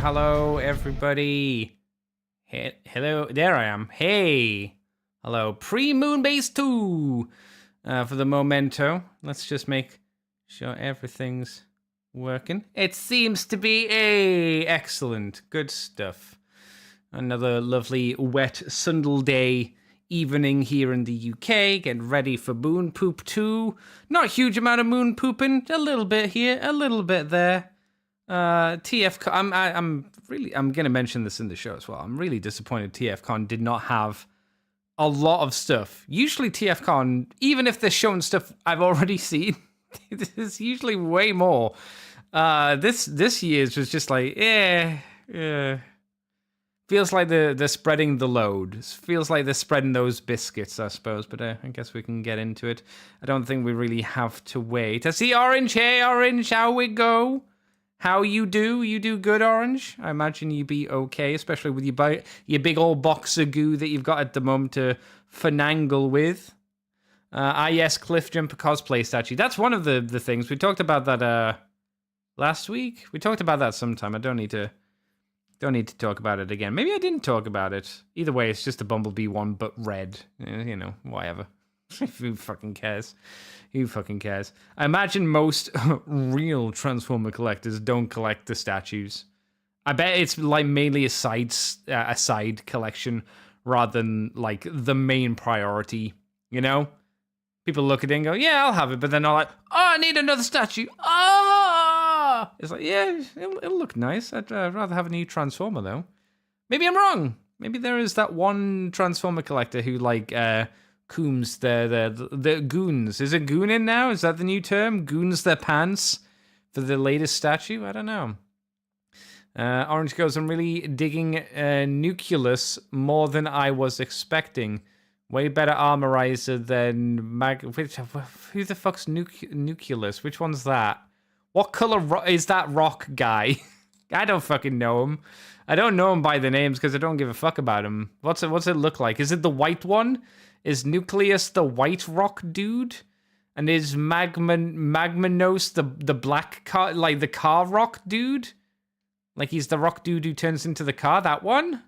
Hello, everybody. Hello, there I am. Hey. Hello, pre-Moonbase 2 for the memento. Let's just make sure everything's working. It seems to be excellent. Good stuff. Another lovely wet Sunday day evening here in the UK. Getting ready for Moon Poop 2. Not a huge amount of moon pooping. A little bit here, a little bit there. TFcon. I'm gonna mention this in the show as well. I'm really disappointed TFcon did not have a lot of stuff. Usually TFcon, even if they're showing stuff I've already seen, there's usually way more. This year's was just like, feels like they're spreading the load. Feels like they're spreading those biscuits, I suppose. But I guess we can get into it. I don't think we really have to wait. I see Orange. Hey, Orange, how we go? How you do? You do good, Orange? I imagine you be okay, especially with your big old box of goo that you've got at the moment to finagle with. Yes, Cliff Jumper cosplay statue. That's one of the things. We talked about that last week. We talked about that sometime. I don't need to talk about it again. Maybe I didn't talk about it. Either way, it's just a Bumblebee one, but red. You know, whatever. Who fucking cares? Who fucking cares? I imagine most real Transformer collectors don't collect the statues. I bet it's like mainly a side collection rather than like the main priority. You know, people look at it and go, "Yeah, I'll have it," but then they're like, "Oh, I need another statue." Oh, it's like, yeah, it'll look nice. I'd rather have a new Transformer though. Maybe I'm wrong. Maybe there is that one Transformer collector who like cooms the goons. Is it gooning now? Is that the new term? Goons their pants for the latest statue? I don't know. Orange goes, I'm really digging Nucleus more than I was expecting. Way better armorizer than who the fuck's Nucleus? Which one's that? What color is that rock guy? I don't fucking know him. I don't know him by the names because I don't give a fuck about him. What's it look like? Is it the white one? Is Nucleus the white rock dude? And is Magmanos the black car, like the car rock dude? Like he's the rock dude who turns into the car? That one?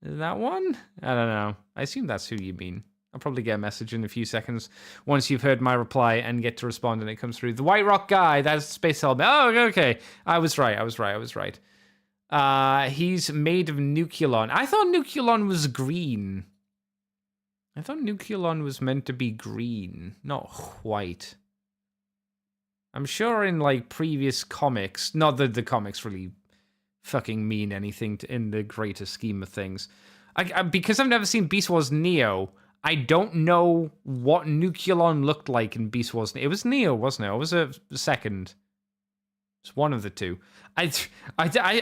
Is that one? I don't know. I assume that's who you mean. I'll probably get a message in a few seconds once you've heard my reply and get to respond and it comes through. The white rock guy, that's Space Helmet. Oh, okay. I was right. He's made of Nucleon. I thought Nucleon was green. I thought Nucleon was meant to be green, not white. I'm sure in like previous comics, not that the comics really fucking mean anything in the greater scheme of things. Because I've never seen Beast Wars Neo, I don't know what Nucleon looked like in Beast Wars. It was Neo, wasn't it? Or was it second? It's one of the two. I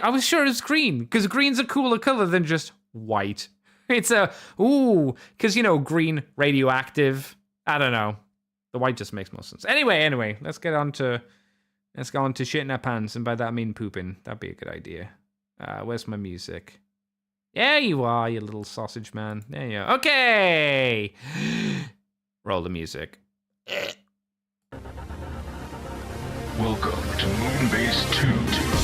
was sure it was green, because green's a cooler color than just white. It's because, you know, green, radioactive. I don't know. The white just makes more sense. Anyway, let's go on to shitting our pants, and by that I mean pooping. That'd be a good idea. Where's my music? There you are, you little sausage man. There you are. Okay! Roll the music. Welcome to Moonbase 2.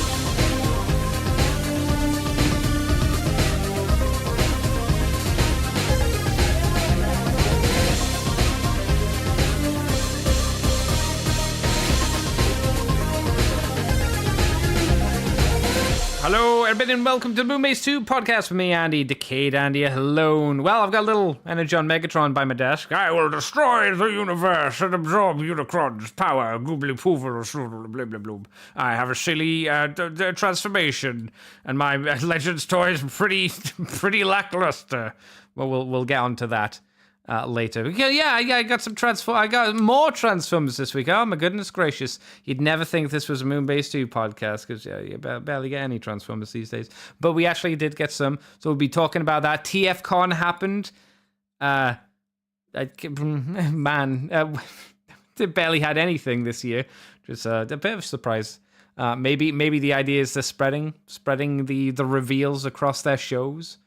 Hello, everybody, and welcome to the Moonbase 2 podcast with me, Andy, Decayed Andy, alone. Well, I've got a little Energon Megatron by my desk. I will destroy the universe and absorb Unicron's power. Goobly poover, blah, blah, blah. I have a silly transformation, and my Legends toy is pretty lackluster. Well, we'll get on to that later. Yeah, I got some I got more Transformers this week. Oh my goodness gracious! You'd never think this was a Moonbase 2 podcast because you barely get any Transformers these days. But we actually did get some, so we'll be talking about that. TFcon happened. They barely had anything this year. Just a bit of a surprise. Maybe the idea is they're spreading the reveals across their shows.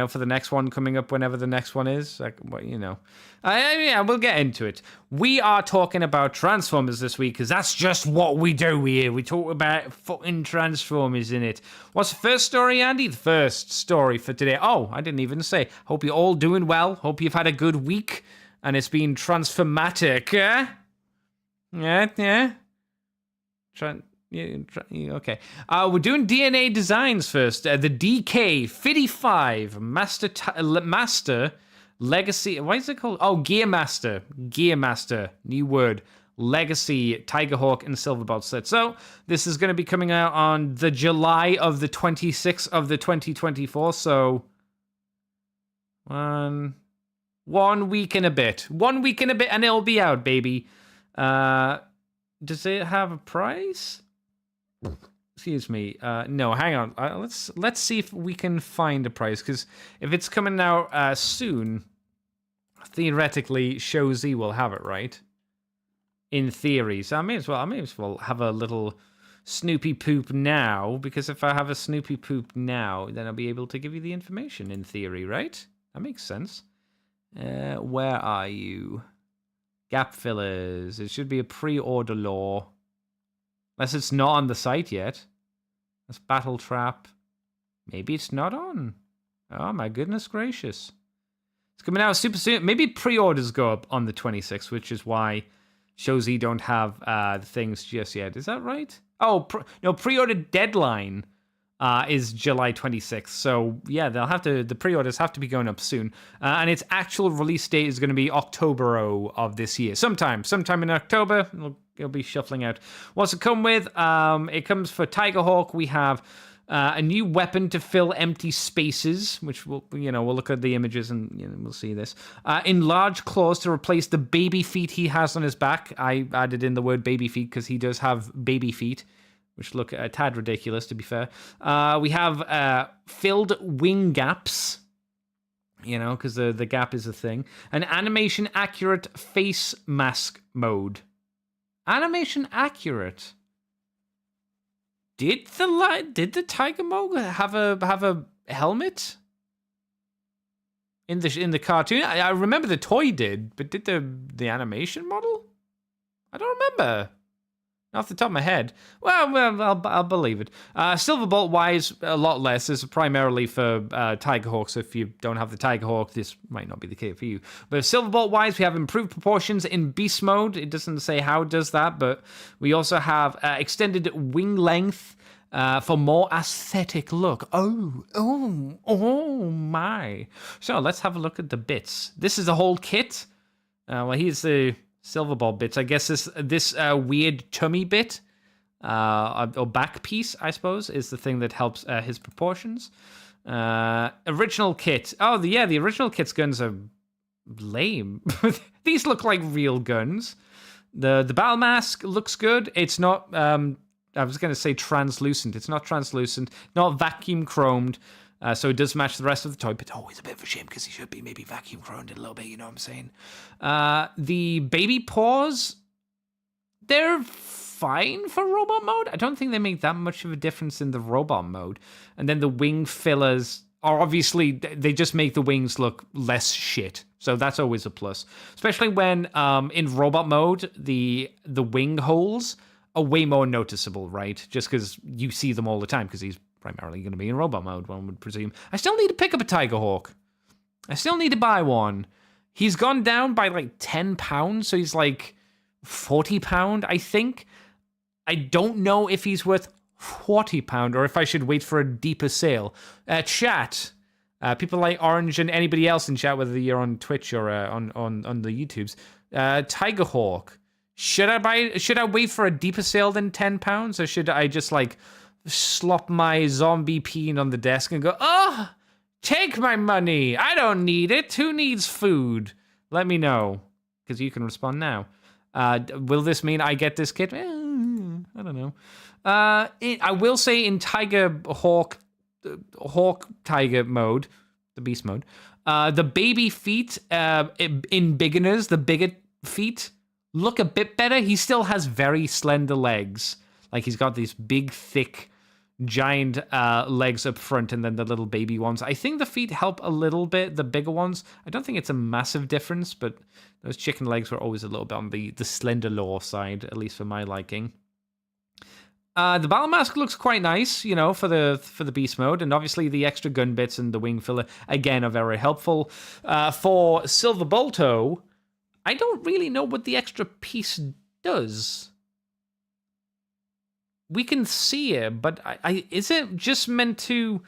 for the next one coming up whenever the next one is. Like, yeah, we'll get into it. We are talking about Transformers this week because that's just what we do here. We talk about fucking Transformers in it. What's the first story, Andy? The first story for today. Oh, I didn't even say. Hope you're all doing well. Hope you've had a good week and it's been transformatic. Yeah. Okay. We're doing DNA designs first. The DK55 Master Legacy. What is it called? Oh, Gearmaster. New word. Legacy Tigerhawk and Silverbolt set. So this is going to be coming out on the July of the 26th of the 2024. So 1 week and a bit. 1 week and a bit, and it'll be out, baby. Does it have a price? Excuse me. No, hang on. Let's see if we can find a price, because if it's coming out soon, theoretically, Show Z will have it, right? In theory. So I may as well have a little Snoopy poop now, because if I have a Snoopy poop now, then I'll be able to give you the information in theory, right? That makes sense. Where are you? Gap fillers. It should be a pre-order law. Unless it's not on the site yet. That's Battle Trap. Maybe it's not on. Oh my goodness gracious. It's coming out super soon. Maybe pre-orders go up on the 26th, which is why Show Z don't have the things just yet. Is that right? Oh, no, pre-order deadline is July 26th. So yeah, the pre-orders have to be going up soon. And its actual release date is going to be October of this year. Sometime in October, it'll be shuffling out. What's it come with? It comes for Tigerhawk. We have a new weapon to fill empty spaces, which we'll look at the images and we'll see this. Enlarged claws to replace the baby feet he has on his back. I added in the word baby feet because he does have baby feet, which look a tad ridiculous, to be fair. We have filled wing gaps, because the gap is a thing. An animation accurate face mask mode. Animation accurate. Did the Tiger Mog have a helmet in the cartoon? I remember the toy did, but did the animation model? I don't remember. Off the top of my head. Well, I'll believe it. Silverbolt wise, a lot less. This is primarily for Tigerhawk, so if you don't have the Tigerhawk, this might not be the case for you. But Silverbolt wise, we have improved proportions in beast mode. It doesn't say how it does that, but we also have extended wing length for more aesthetic look. Oh my. So let's have a look at the bits. This is the whole kit. Here's the Silverbolt bits. I guess this weird tummy bit, or back piece, I suppose, is the thing that helps his proportions. Original kit. Oh, the original kit's guns are lame. These look like real guns. The battle mask looks good. It's not. I was going to say translucent. It's not translucent. Not vacuum chromed. So it does match the rest of the toy, but it's always a bit of a shame because he should be maybe vacuum chromed a little bit, you know what I'm saying? The baby paws, they're fine for robot mode. I don't think they make that much of a difference in the robot mode. And then the wing fillers are obviously, they just make the wings look less shit. So that's always a plus. Especially when in robot mode, the wing holes are way more noticeable, right? Just because you see them all the time because he's primarily going to be in robot mode, one would presume. I still need to pick up a Tigerhawk. I still need to buy one. He's gone down by like £10, so he's like £40, I think. I don't know if he's worth £40 or if I should wait for a deeper sale. Chat, people like Orange and anybody else in chat, whether you're on Twitch or on the YouTubes. Tigerhawk. Should I wait for a deeper sale than £10, or should I just like slop my zombie peen on the desk and go, oh, take my money. I don't need it. Who needs food? Let me know, because you can respond now. Will this mean I get this kit? I don't know. I will say in Hawk Tiger mode, the beast mode, the baby feet in beginners, the bigger feet look a bit better. He still has very slender legs. Like he's got these big, thick, giant legs up front and then the little baby ones. I think the feet help a little bit, the bigger ones. I don't think it's a massive difference, but those chicken legs were always a little bit on the slender law side, at least for my liking. The battle mask looks quite nice, for the beast mode, and obviously the extra gun bits and the wing filler again are very helpful. For Silver Bolto, I don't really know what the extra piece does. We can see it, but is it just meant to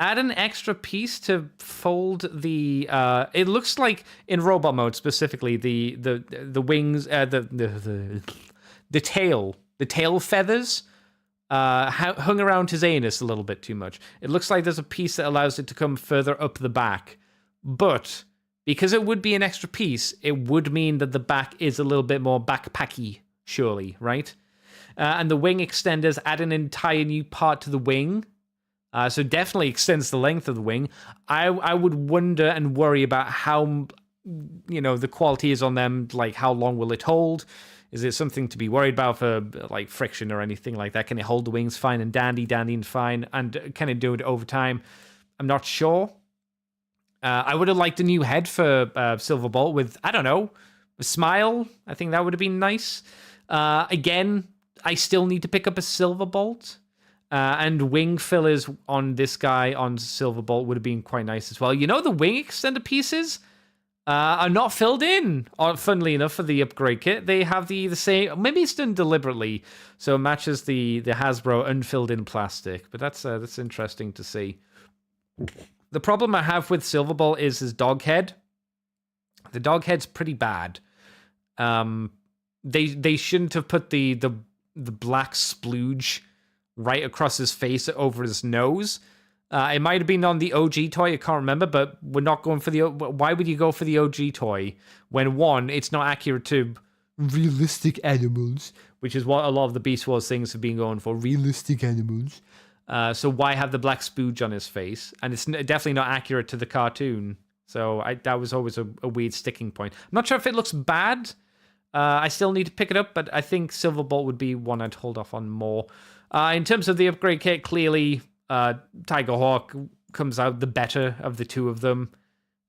add an extra piece to fold the? It looks like in robot mode specifically the wings, the tail feathers hung around his anus a little bit too much. It looks like there's a piece that allows it to come further up the back, but because it would be an extra piece, it would mean that the back is a little bit more backpacky, surely, right? And the wing extenders add an entire new part to the wing. So definitely extends the length of the wing. I would wonder and worry about how, the quality is on them. Like, how long will it hold? Is it something to be worried about for, like, friction or anything like that? Can it hold the wings fine and dandy and fine? And can it do it over time? I'm not sure. I would have liked a new head for Silverbolt with, I don't know, a smile. I think that would have been nice. Again, I still need to pick up a Silverbolt. And wing fillers on this guy on Silverbolt would have been quite nice as well. The wing extender pieces are not filled in, funnily enough, for the upgrade kit. They have the same, maybe it's done deliberately, so it matches the Hasbro unfilled in plastic. But that's interesting to see. The problem I have with Silverbolt is his dog head. The dog head's pretty bad. They shouldn't have put the black splooge right across his face over his nose. It might have been on the OG toy, I can't remember, but we're not going for the... Why would you go for the OG toy when, one, it's not accurate to realistic animals, which is what a lot of the Beast Wars things have been going for, realistic animals. So why have the black spooge on his face? And it's definitely not accurate to the cartoon. So that was always a weird sticking point. I'm not sure if it looks bad. I still need to pick it up, but I think Silverbolt would be one I'd hold off on more. In terms of the upgrade kit, clearly Tigerhawk comes out the better of the two of them,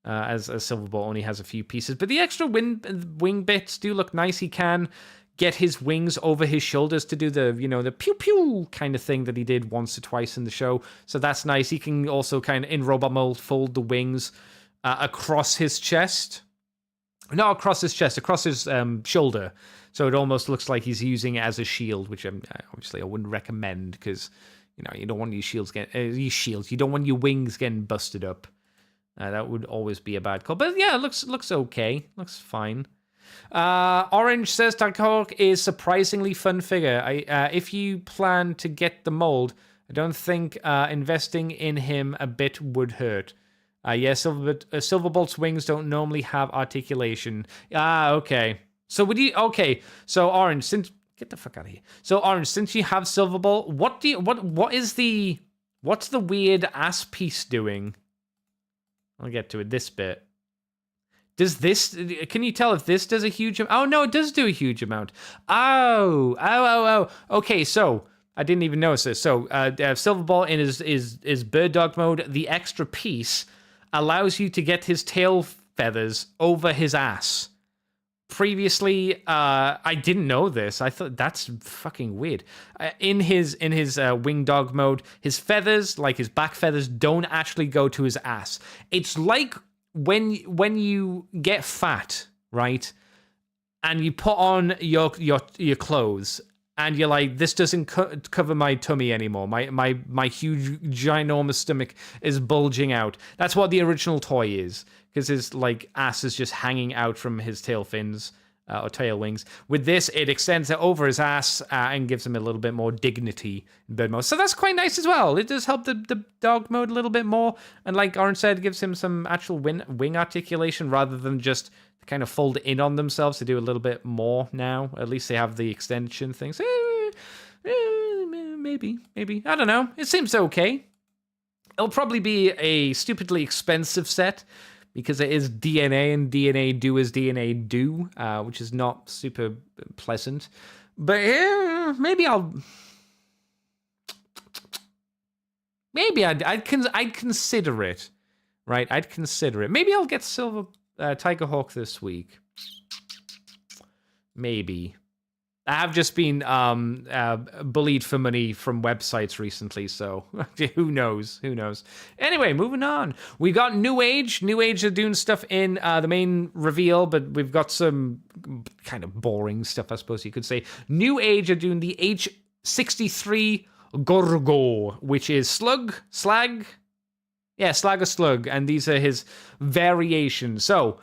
as Silverbolt only has a few pieces. But the extra wing bits do look nice. He can get his wings over his shoulders to do the pew-pew kind of thing that he did once or twice in the show. So that's nice. He can also kind of, in robot mode, fold the wings across his chest. Not across his chest, across his shoulder. So it almost looks like he's using it as a shield, which obviously I wouldn't recommend because, you don't want your you don't want your wings getting busted up. That would always be a bad call. But yeah, it looks okay. Looks fine. Orange says Tigerhawk is surprisingly fun figure. If you plan to get the mold, I don't think investing in him a bit would hurt. Silverbolt's wings don't normally have articulation. Okay. So so Orange, get the fuck out of here. So Orange, since you have Silverbolt, what's the weird ass piece doing? I'll get to it. This bit. Can you tell if this does a huge amount? Oh no, it does do a huge amount. Oh. Okay, so I didn't even notice this. So Silverbolt in his bird dog mode, the extra piece allows you to get his tail feathers over his ass. Previously, I didn't know this. I thought that's fucking weird. In his wing dog mode, his feathers, like his back feathers, don't actually go to his ass. It's like when you get fat, right, and you put on your clothes, and you're like, this doesn't cover my tummy anymore. My huge, ginormous stomach is bulging out. That's what the original toy is, because his ass is just hanging out from his tail fins or tail wings. With this, it extends it over his ass and gives him a little bit more dignity in bird mode. So that's quite nice as well. It does help the dog mode a little bit more, and like Orange said, it gives him some actual wing articulation rather than just kind of fold in on themselves to do a little bit more now. At least they have the extension things. Maybe. I don't know. It seems okay. It'll probably be a stupidly expensive set because it is DNA and DNA do as DNA do, which is not super pleasant. But maybe I'll... maybe I'd consider it, right? I'd consider it. Maybe I'll get Silver Tiger Hawk this week. Maybe. I have just been bullied for money from websites recently, so who knows? Who knows? Anyway, moving on. We got New Age. New Age are doing stuff in the main reveal, but we've got some kind of boring stuff, I suppose you could say. New Age are doing the H63 Gorgo, which is Slag. Yeah, Slag or Slug, and these are his variations. So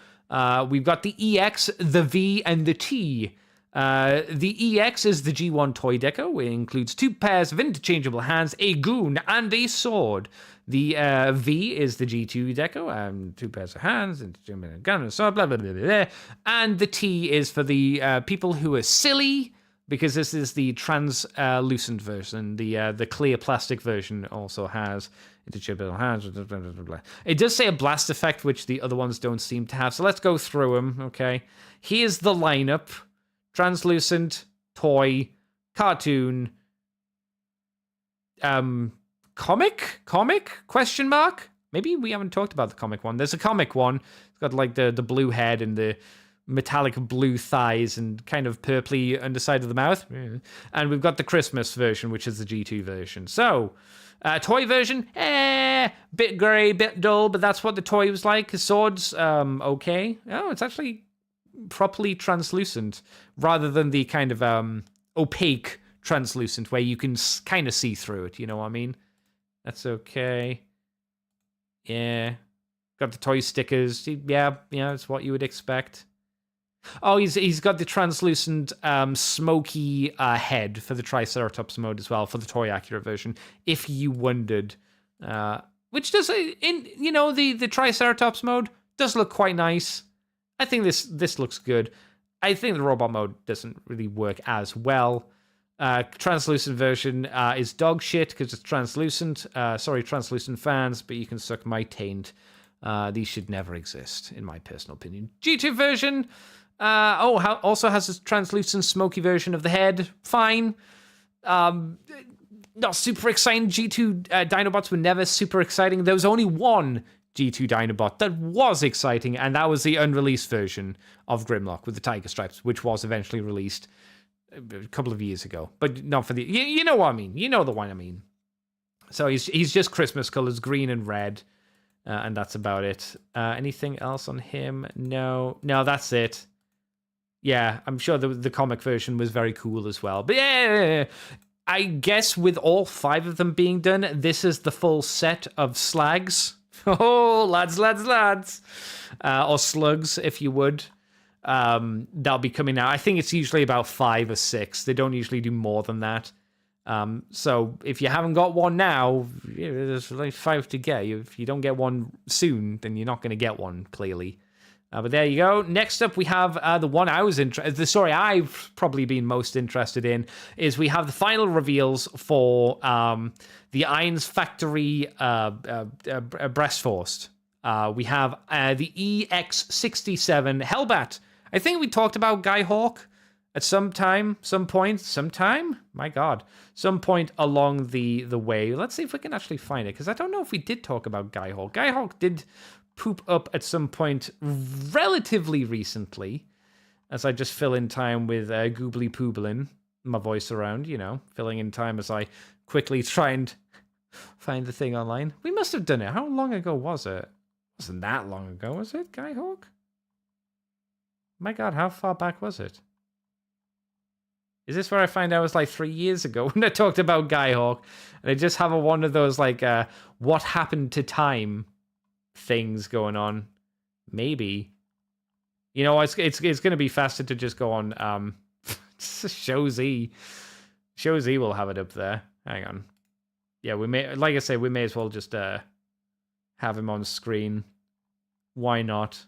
we've got the EX, the V, and the T. The EX is the G1 toy deco. It includes 2 pairs of interchangeable hands, a goon, and a sword. The V is the G2 deco, 2 pairs of hands, interchangeable gun and sword, blah, blah, blah, blah, blah. And the T is for the people who are silly, because this is the translucent version. The clear plastic version also has interchangeable hands. Blah, blah, blah, blah. It does say a blast effect, which the other ones don't seem to have. So let's go through them, okay? Here's the lineup. Translucent, toy, cartoon, comic? Question mark? Maybe we haven't talked about the comic one. There's a comic one. It's got like the blue head and the metallic blue thighs and kind of purpley underside of the mouth. And we've got the Christmas version, which is the G2 version. So, toy version, bit grey, bit dull, but that's what the toy was like. His swords, okay. Oh, it's actually properly translucent rather than the kind of opaque translucent where you can kind of see through it, you know what I mean? That's okay. Yeah. Got the toy stickers. Yeah, it's what you would expect. Oh, he's got the translucent smoky head for the Triceratops mode as well, for the toy accurate version, if you wondered. Which does, the Triceratops mode does look quite nice. I think this looks good. I think the robot mode doesn't really work as well. Translucent version is dog shit because it's translucent. Sorry, translucent fans, but you can suck my taint. These should never exist, in my personal opinion. G2 version also has a translucent smoky version of the head. Fine. Not super exciting. G2 Dinobots were never super exciting. There was only one G2 Dinobot that was exciting, and that was the unreleased version of Grimlock with the tiger stripes, which was eventually released a couple of years ago, but not for the... You know what I mean. You know the one I mean. So he's just Christmas colors, green and red, and that's about it. Anything else on him? No, that's it. Yeah, I'm sure the comic version was very cool as well. But yeah, I guess with all 5 of them being done, this is the full set of slags. Oh, lads. Or slugs, if you would. That'll be coming out. I think it's usually about 5 or 6. They don't usually do more than that. So if you haven't got one now, there's like 5 to get. If you don't get one soon, then you're not going to get one, clearly. But there you go. Next up, we have the one I was I've probably been most interested in, is we have the final reveals for the Irons Factory Breast Force. We have the EX67 Hellbat. I think we talked about Guy Hawk at some point along the way. Let's see if we can actually find it, because I don't know if we did talk about Guy Hawk. Guy Hawk did poop up at some point relatively recently, as I just fill in time with goobly pooblin my voice around, filling in time as I quickly try and find the thing online. We must have done it. How long ago was it? It wasn't that long ago, was it, Guy Hawk? My God, how far back was it? Is this where I find out it was like 3 years ago when I talked about Guy Hawk? And I just have one of those like what happened to time things going on. Maybe. It's going to be faster to just go on Show Z. Show Z will have it up there. Hang on. Yeah, we may as well just have him on screen. Why not?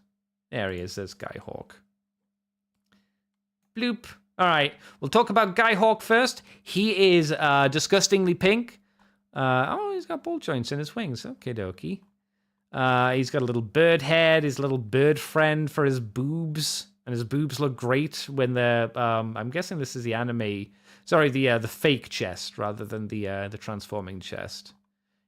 There he is. There's Guy Hawk. Bloop. All right, we'll talk about Guy Hawk first. He is disgustingly pink. He's got ball joints in his wings. Okie dokie. He's got a little bird head, his little bird friend for his boobs, and his boobs look great when they're. I'm guessing this is the fake chest rather than the transforming chest.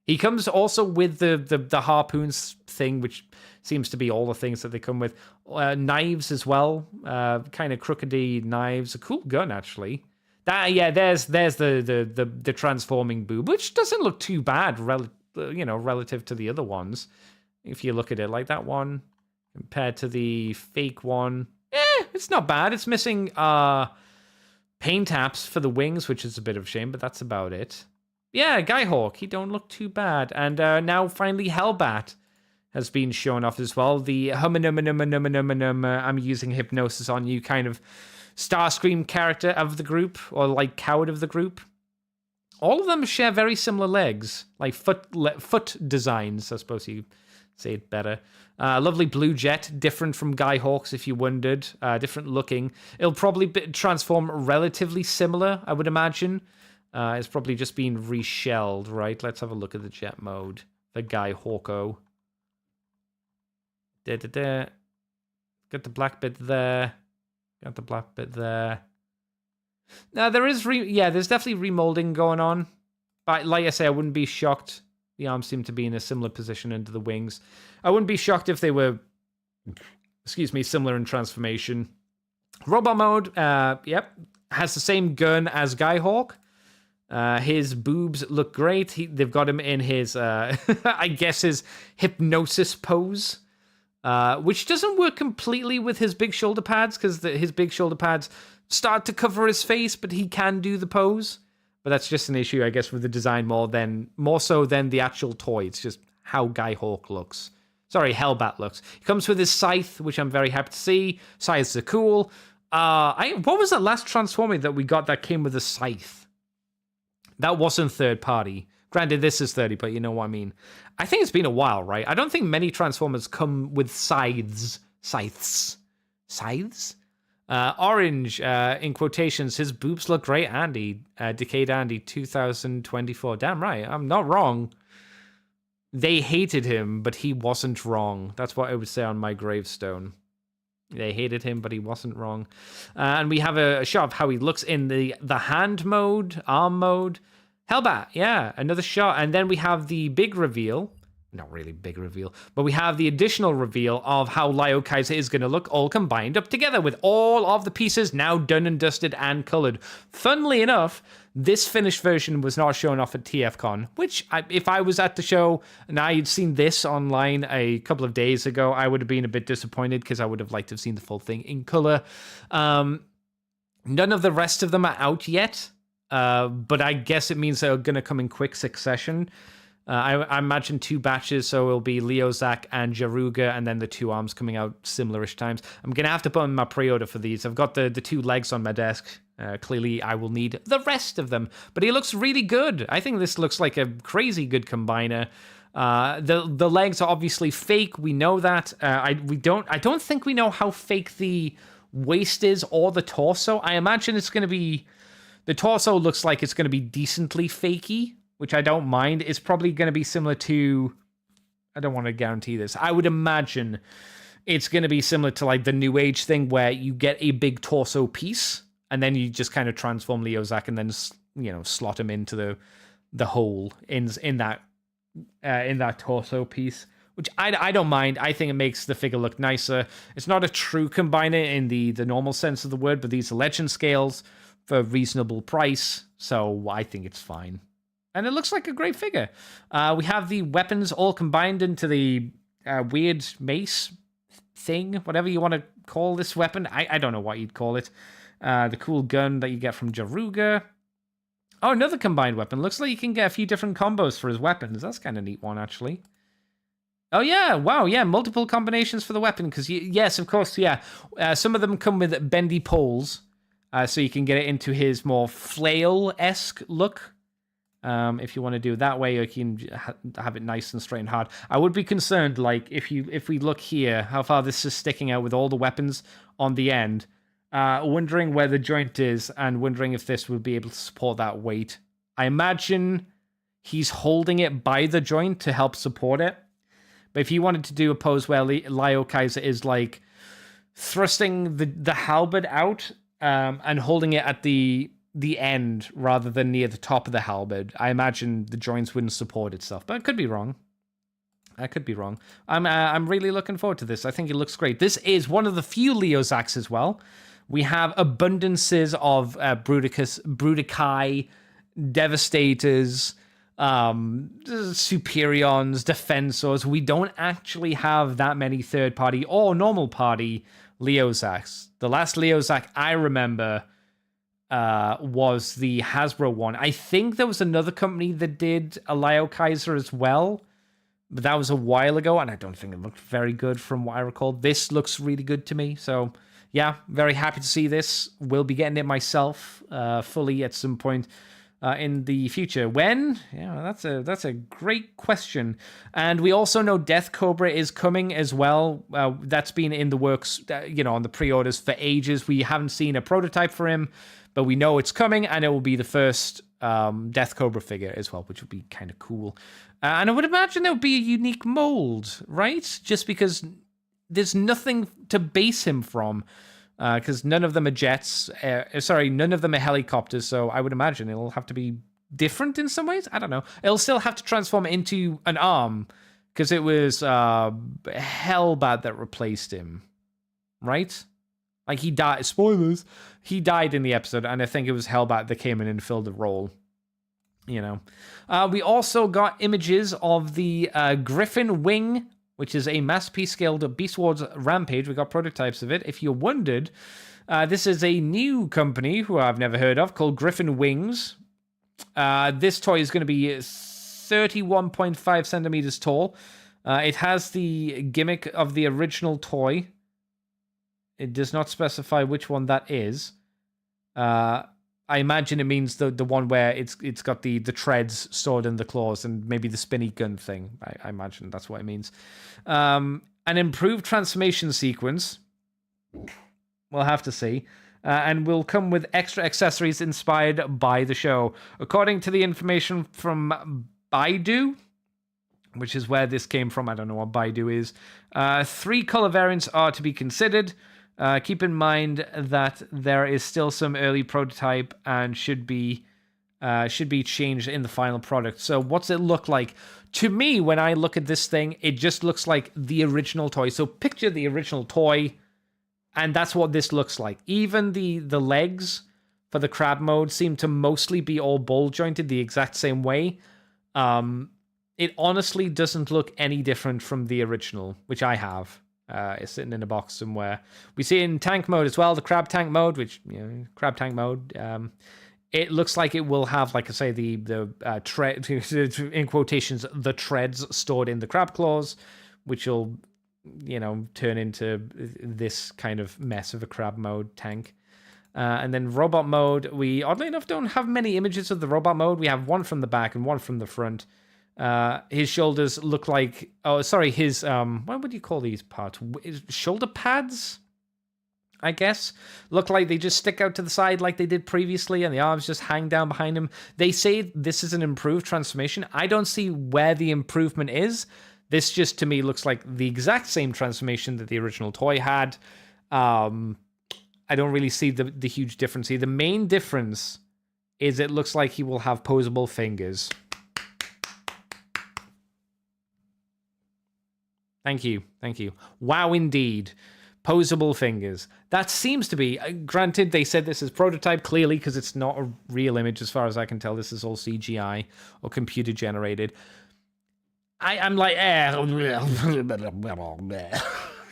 He comes also with the harpoons thing, which seems to be all the things that they come with. Knives as well, kind of crookedy knives. A cool gun, actually. There's the transforming boob, which doesn't look too bad, relative to the other ones. If you look at it like that one compared to the fake one, it's not bad. It's missing paint taps for the wings, which is a bit of a shame, but that's about it. Yeah, Skyhawk, he don't look too bad. And now finally Hellbat has been shown off as well. The I'm using hypnosis on you kind of Starscream character of the group, or like coward of the group. All of them share very similar legs, like foot designs, I suppose you say it better. Lovely blue jet, different from Skyhawks if you wondered, different looking. It'll probably transform relatively similar, I would imagine. It's probably just been reshelled, right? Let's have a look at the jet mode for Skyhawko. Got the black bit there. Got the black bit there. Now, there's definitely remolding going on. But like I say, I wouldn't be shocked. The arms seem to be in a similar position under the wings. I wouldn't be shocked if they were, similar in transformation. Robot mode, has the same gun as Skyhawk. His boobs look great. They've got him in his, I guess, his hypnosis pose. Which doesn't work completely with his big shoulder pads, because his big shoulder pads start to cover his face, but he can do the pose. But that's just an issue, I guess, with the design more so than the actual toy. It's just how Skyhawk looks. Sorry, Hellbat looks. He comes with his scythe, which I'm very happy to see. Scythes are cool. What was that last Transformer that we got that came with a scythe? That wasn't third party. Granted, this is 30, but you know what I mean. I think it's been a while, right? I don't think many Transformers come with scythes. Scythes? Orange, in quotations, his boobs look great, Andy. Decade Andy 2024. Damn right, I'm not wrong. They hated him, but he wasn't wrong. That's what I would say on my gravestone. They hated him, but he wasn't wrong. And we have a shot of how he looks in the hand mode, arm mode. Hellbat, yeah, another shot. And then we have the big reveal. Not really big reveal, but we have the additional reveal of how Lio Kaiser is going to look all combined up together with all of the pieces now done and dusted and colored. Funnily enough, this finished version was not shown off at TFcon, which if I was at the show and I had seen this online a couple of days ago, I would have been a bit disappointed because I would have liked to have seen the full thing in color. None of the rest of them are out yet. But I guess it means they're going to come in quick succession. I imagine 2 batches, so it'll be Leo, Zach, and Jaruga, and then the 2 arms coming out similar-ish times. I'm going to have to put in my pre-order for these. I've got the 2 legs on my desk. Clearly, I will need the rest of them. But he looks really good. I think this looks like a crazy good combiner. The legs are obviously fake. We know that. I don't think we know how fake the waist is or the torso. I imagine it's going to be... The torso looks like it's going to be decently fakey, which I don't mind. It's probably going to be similar to... I don't want to guarantee this. I would imagine it's going to be similar to like the New Age thing where you get a big torso piece and then you just kind of transform Leo Zach and then, slot him into the hole in that torso piece, which I don't mind. I think it makes the figure look nicer. It's not a true combiner in the normal sense of the word, but these are legend scales for a reasonable price, so I think it's fine. And it looks like a great figure. We have the weapons all combined into the weird mace thing, whatever you want to call this weapon. I don't know what you'd call it. The cool gun that you get from Jaruga. Oh, another combined weapon. Looks like you can get a few different combos for his weapons. That's kind of neat one, actually. Oh, yeah. Wow, yeah. Multiple combinations for the weapon. Because, yes, of course, yeah. Some of them come with bendy poles. So you can get it into his more flail-esque look. If you want to do it that way, you can have it nice and straight and hard. I would be concerned, like, if we look here, how far this is sticking out with all the weapons on the end. Wondering where the joint is and wondering if this would be able to support that weight. I imagine he's holding it by the joint to help support it. But if you wanted to do a pose where Lio Kaiser is, like, thrusting the halberd out... and holding it at the the end rather than near the top of the halberd. I imagine the joints wouldn't support itself, but I could be wrong. I'm really looking forward to this. I think it looks great. This is one of the few Leozacs as well. We have abundances of Bruticai, Devastators, Superions, Defensors. We don't actually have that many third-party or normal-party Leozacs. The last Leozac I remember was the Hasbro one. I think there was another company that did a Leo Kaiser as well, but that was a while ago, and I don't think it looked very good from what I recall. This looks really good to me, so yeah, very happy to see this. Will be getting it myself fully at some point in the future. When? Yeah, that's a great question. And we also know Death Cobra is coming as well. That's been in the works, on the pre-orders for ages. We haven't seen a prototype for him, but we know it's coming, and it will be the first Death Cobra figure as well, which would be kind of cool. And I would imagine there would be a unique mold, right? Just because there's nothing to base him from, because none of them are jets. None of them are helicopters, so I would imagine it'll have to be different in some ways. I don't know. It'll still have to transform into an arm, because it was Hellbat that replaced him, right? Like, he died. Spoilers. He died in the episode, and I think it was Hellbat that came in and filled the role. We also got images of the Griffin Wing, which is a masterpiece scaled Beast Wars Rampage. We got prototypes of it. If you wondered, this is a new company who I've never heard of called Griffin Wings. This toy is going to be 31.5 centimeters tall. It has the gimmick of the original toy. It does not specify which one that is. I imagine it means the one where it's got the treads stored in the claws and maybe the spinny gun thing. I imagine that's what it means. An improved transformation sequence. We'll have to see. And will come with extra accessories inspired by the show. According to the information from Baidu, which is where this came from, I don't know what Baidu is, 3 color variants are to be considered. Keep in mind that there is still some early prototype and should be changed in the final product. So what's it look like? To me, when I look at this thing, it just looks like the original toy. So picture the original toy, and that's what this looks like. Even the legs for the crab mode seem to mostly be all ball jointed the exact same way. It honestly doesn't look any different from the original, which I have. It's sitting in a box somewhere. We see it in tank mode as well, the crab tank mode, which, crab tank mode. It looks like it will have, like I say, the tread, in quotations, the treads stored in the crab claws, which will, turn into this kind of mess of a crab mode tank. And then robot mode, we, oddly enough, don't have many images of the robot mode. We have one from the back and one from the front. His shoulders look like, his, what would you call these parts? Shoulder pads, I guess, look like they just stick out to the side like they did previously, and the arms just hang down behind him. They say this is an improved transformation. I don't see where the improvement is. This just, to me, looks like the exact same transformation that the original toy had. I don't really see the huge difference here. The main difference is it looks like he will have posable fingers. Thank you. Wow, indeed. Posable fingers. That seems to be, granted, they said this is prototype, clearly, because it's not a real image as far as I can tell. This is all CGI or computer generated. I'm like,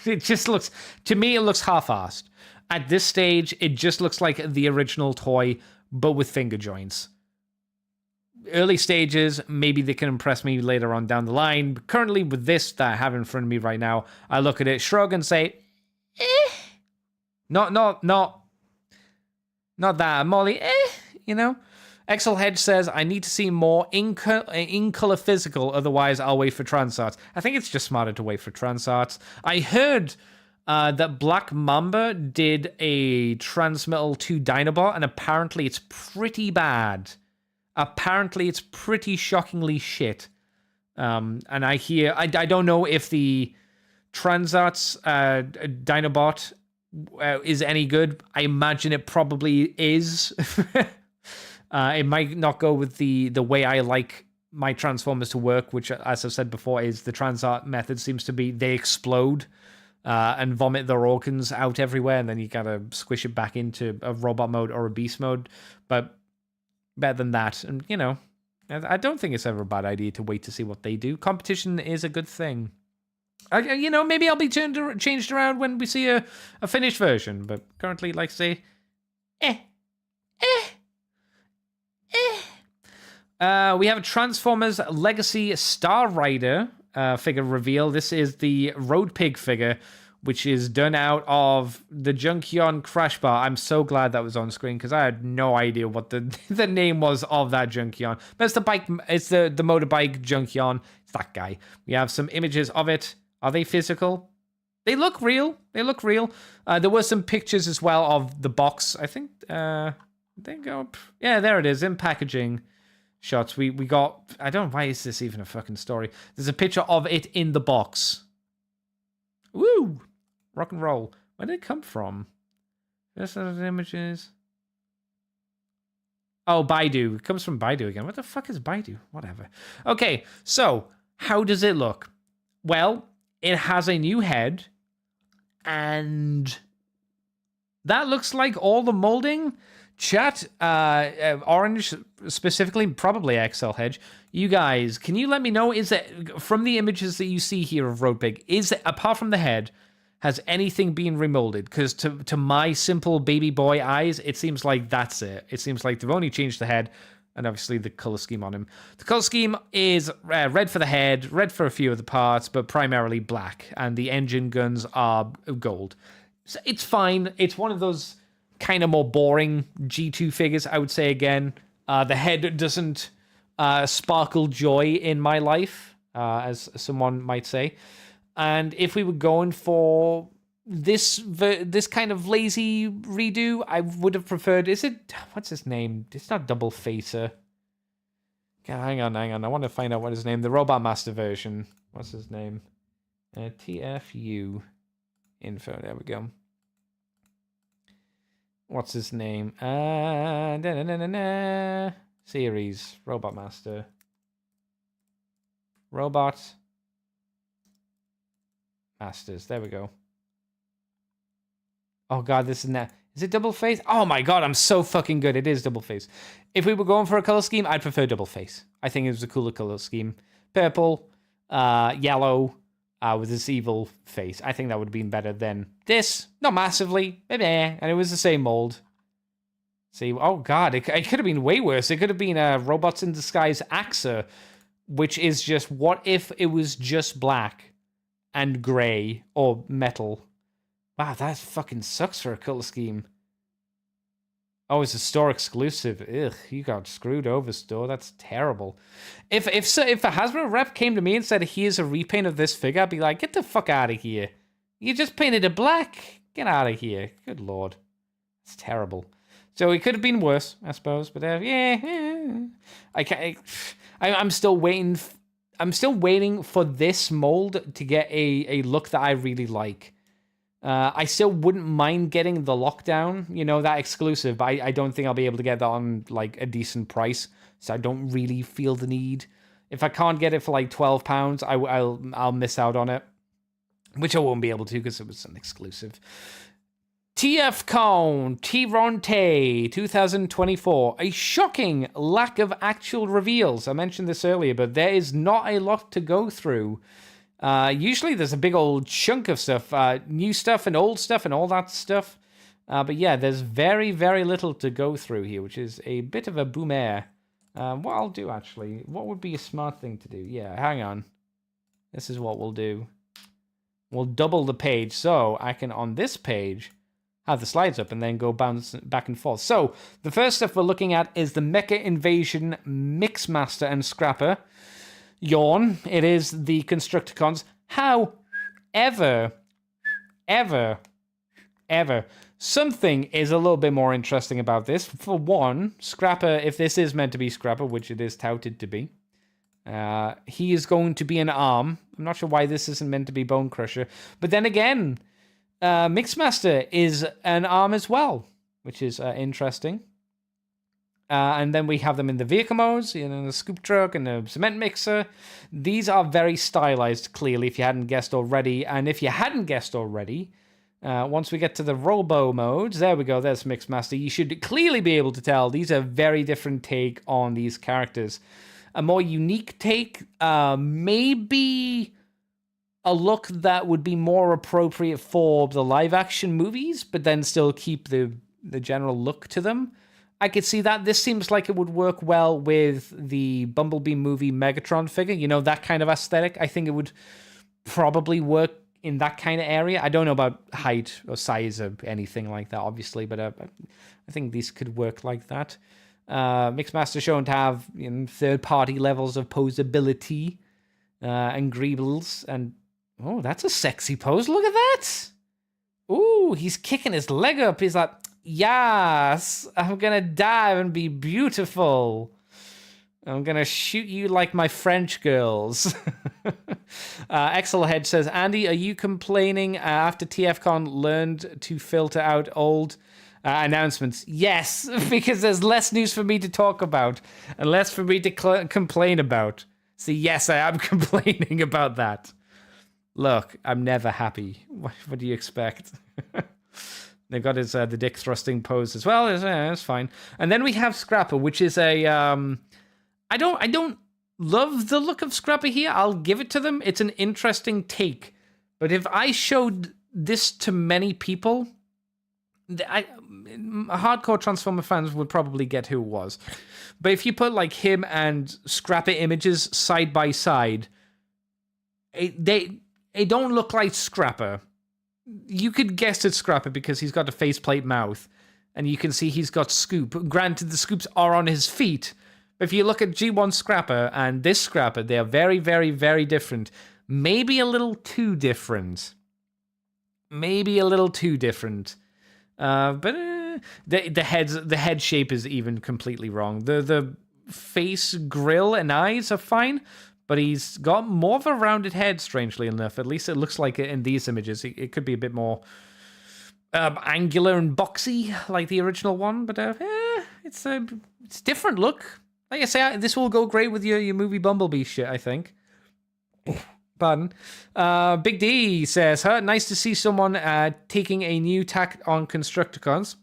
it just looks, to me, it looks half-assed. At this stage, it just looks like the original toy, but with finger joints. Early stages, maybe they can impress me later on down the line. But currently, with this that I have in front of me right now, I look at it, shrug, and say, Not that. Molly, Excel Hedge says, I need to see more in-color physical, otherwise I'll wait for Transarts. I think it's just smarter to wait for Transarts. I heard that Black Mamba did a Transmetal 2 Dinobot, and apparently it's pretty bad. Apparently it's pretty shockingly shit. And I hear, I don't know if the Transarts Dinobot is any good. I imagine it probably is. It might not go with the way I like my Transformers to work, which, as I've said before, is the Transart method seems to be they explode and vomit their organs out everywhere, and then you gotta squish it back into a robot mode or a beast mode. But better than that, and I don't think it's ever a bad idea to wait to see what they do. Competition is a good thing. Maybe I'll be changed around when we see a finished version, but currently, like I say, we have a Transformers Legacy Star Rider figure reveal. This is the Road Pig figure, which is done out of the Junkion Crash Bar. I'm so glad that was on screen because I had no idea what the name was of that Junkion. But it's the bike. It's the motorbike Junkion. It's that guy. We have some images of it. Are they physical? They look real. There were some pictures as well of the box. I think they go. Yeah, there it is in packaging shots. We got. I don't know why is this even a fucking story. There's a picture of it in the box. Woo! Rock and roll. Where did it come from? First set of images. Oh, Baidu. It comes from Baidu again. What the fuck is Baidu? Whatever. Okay, so how does it look? Well, it has a new head, and that looks like all the molding. Chat, orange specifically, probably XL Hedge. You guys, can you let me know, is it, from the images that you see here of Road Pig, is it, apart from the head, has anything been remolded? Because to my simple baby boy eyes, it seems like that's it. It seems like they've only changed the head, and obviously the color scheme on him. The color scheme is red for the head, red for a few of the parts, but primarily black, and the engine guns are gold. So it's fine. It's one of those kind of more boring G2 figures, I would say again. The head doesn't sparkle joy in my life, as someone might say. And if we were going for this kind of lazy redo, I would have preferred... What's his name? It's not Double Facer. Hang on. I want to find out what his name... The Robot Master version. What's his name? TFU info. There we go. What's his name? Series. Robot Master. Robot Masters. There we go. Oh god, this is not... Is it Double Face? Oh my god, I'm so fucking good. It is Double Face. If we were going for a color scheme, I'd prefer Double Face. I think it was a cooler color scheme. Purple, yellow, with this evil face. I think that would have been better than this. Not massively. Maybe. And it was the same mold. See, oh god, it could have been way worse. It could have been Robots in Disguise AXA, which is just, what if it was just black and grey or metal? Wow, that fucking sucks for a color scheme. Oh, it's a store exclusive. Ugh, you got screwed over, store. That's terrible. If a Hasbro rep came to me and said, here's a repaint of this figure, I'd be like, get the fuck out of here. You just painted it black. Get out of here. Good lord. It's terrible. So it could have been worse, I suppose. But yeah. I'm still waiting. I'm still waiting for this mold to get a look that I really like. I still wouldn't mind getting the Lockdown, that exclusive, but I don't think I'll be able to get that on like a decent price, so I don't really feel the need. If I can't get it for like £12, I'll miss out on it, which I won't be able to because it was an exclusive. TFcon Toronto 2024. A shocking lack of actual reveals. I mentioned this earlier, but there is not a lot to go through. Usually there's a big old chunk of stuff, new stuff and old stuff and all that stuff. But yeah, there's very, very little to go through here, which is a bit of a boomer. What I'll do, actually, what would be a smart thing to do? Yeah, hang on. This is what we'll do. We'll double the page, so I can, on this page, have the slides up and then go bounce back and forth. So, the first stuff we're looking at is the Mecha Invasion Mixmaster and Scrapper. Yawn. It is the Constructicons. However, something is a little bit more interesting about this. For one, Scrapper, if this is meant to be Scrapper, which it is touted to be, he is going to be an arm. I'm not sure why this isn't meant to be Bone Crusher. But then again, Mixmaster is an arm as well, which is interesting. And then we have them in the vehicle modes, the scoop truck and the cement mixer. These are very stylized, clearly, if you hadn't guessed already. And if you hadn't guessed already, once we get to the robo modes, there we go, there's Mixmaster. You should clearly be able to tell these are very different take on these characters. A more unique take, maybe a look that would be more appropriate for the live-action movies, but then still keep the general look to them. I could see that. This seems like it would work well with the Bumblebee movie Megatron figure. That kind of aesthetic. I think it would probably work in that kind of area. I don't know about height or size or anything like that, obviously, but I think these could work like that. Mixmaster shown to have third-party levels of posability and greebles. And, oh, that's a sexy pose. Look at that. Ooh, he's kicking his leg up. He's like, yes, I'm going to dive and be beautiful. I'm going to shoot you like my French girls. Excelhead says, Andy, are you complaining after TFcon learned to filter out old announcements? Yes, because there's less news for me to talk about and less for me to complain about. So yes, I am complaining about that. Look, I'm never happy. What do you expect? They've got his the dick thrusting pose as well. It's fine. And then we have Scrapper, which is a I don't love the look of Scrapper here. I'll give it to them. It's an interesting take. But if I showed this to many people, hardcore Transformer fans would probably get who it was. But if you put like him and Scrapper images side by side, they don't look like Scrapper. You could guess it's Scrapper because he's got a faceplate mouth, and you can see he's got Scoop. Granted, the Scoops are on his feet, but if you look at G1 Scrapper and this Scrapper, they are very, very, very different. Maybe a little too different. But the head shape is even completely wrong. The face, grill, and eyes are fine. But he's got more of a rounded head, strangely enough. At least it looks like it in these images. It could be a bit more angular and boxy, like the original one. But it's different look. Like I say, this will go great with your movie Bumblebee shit, I think. Pardon. Big D says, nice to see someone taking a new tack on Constructicons.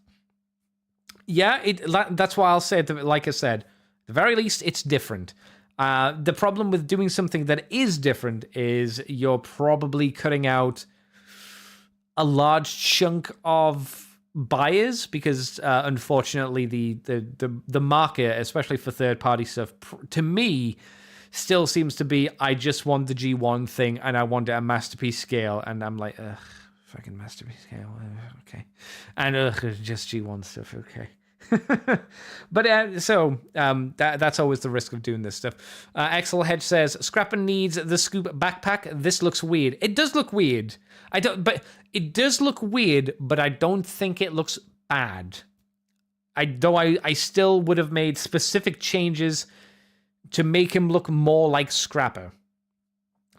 Yeah, that's why I'll say it, like I said. At the very least, it's different. The problem with doing something that is different is you're probably cutting out a large chunk of buyers because unfortunately the market, especially for third-party stuff, to me still seems to be I just want the G1 thing and I want it at masterpiece scale, and I'm like, ugh, fucking masterpiece scale, okay, and just G1 stuff, okay. But that's always the risk of doing this stuff. Axel Hedge says Scrapper needs the Scoop backpack. This looks weird. It does look weird. I don't think it looks bad. I still would have made specific changes to make him look more like Scrapper.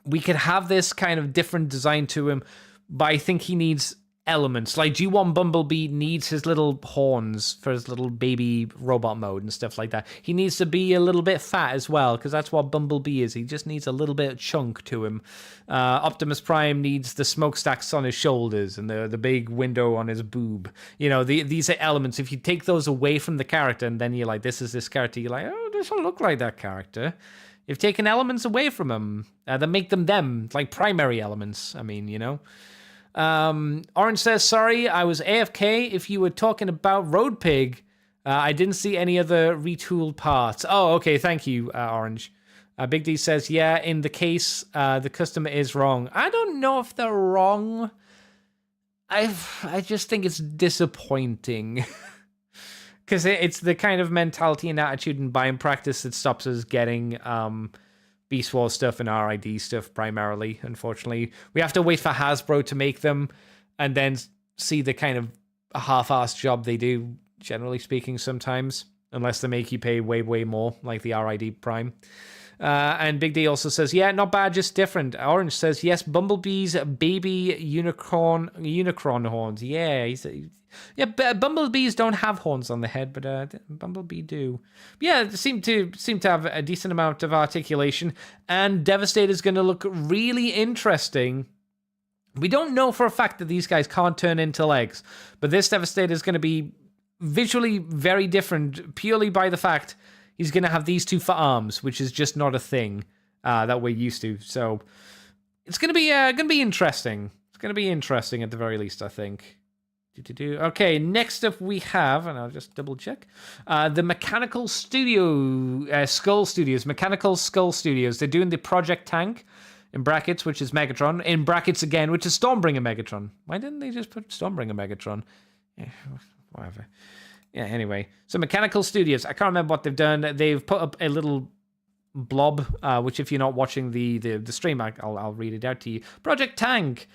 We could have this kind of different design to him, but I think he needs elements. Like G1 Bumblebee needs his little horns for his little baby robot mode and stuff like that. He needs to be a little bit fat as well, because that's what Bumblebee is. He just needs a little bit of chunk to him. Optimus Prime needs the smokestacks on his shoulders and the big window on his boob. These are elements. If you take those away from the character and then you're like, this is this character, you're like, oh, this will look like that character. You've taken elements away from him that make them, like primary elements. I mean, Orange says, sorry, I was AFK if you were talking about Road Pig. I didn't see any other retooled parts. Oh, okay, thank you, Orange. Big D says, yeah, in the case, the customer is wrong. I don't know if they're wrong. I just think it's disappointing. Because it's the kind of mentality and attitude and buying practice that stops us getting Beast Wars stuff and RID stuff primarily, unfortunately. We have to wait for Hasbro to make them and then see the kind of half-assed job they do, generally speaking, sometimes, unless they make you pay way, way more, like the RID Prime. And Big D also says, yeah, not bad, just different. Orange says, yes, Bumblebee's baby unicorn horns. Yeah, bumblebees don't have horns on the head, but Bumblebee do. Yeah, they seem to have a decent amount of articulation, and Devastator's going to look really interesting. We don't know for a fact that these guys can't turn into legs, but this Devastator is going to be visually very different purely by the fact he's going to have these two for arms, which is just not a thing that we're used to. So it's going to be interesting. It's going to be interesting at the very least, I think. Okay, next up we have, and I'll just double check, the Mechanical Skull Studios. They're doing the Project Tank, in brackets, which is Megatron, in brackets again, which is Stormbringer Megatron. Why didn't they just put Stormbringer Megatron? Yeah, whatever. Yeah, anyway. So Mechanical Studios, I can't remember what they've done. They've put up a little blob, which if you're not watching the stream, I'll read it out to you. Project Tank.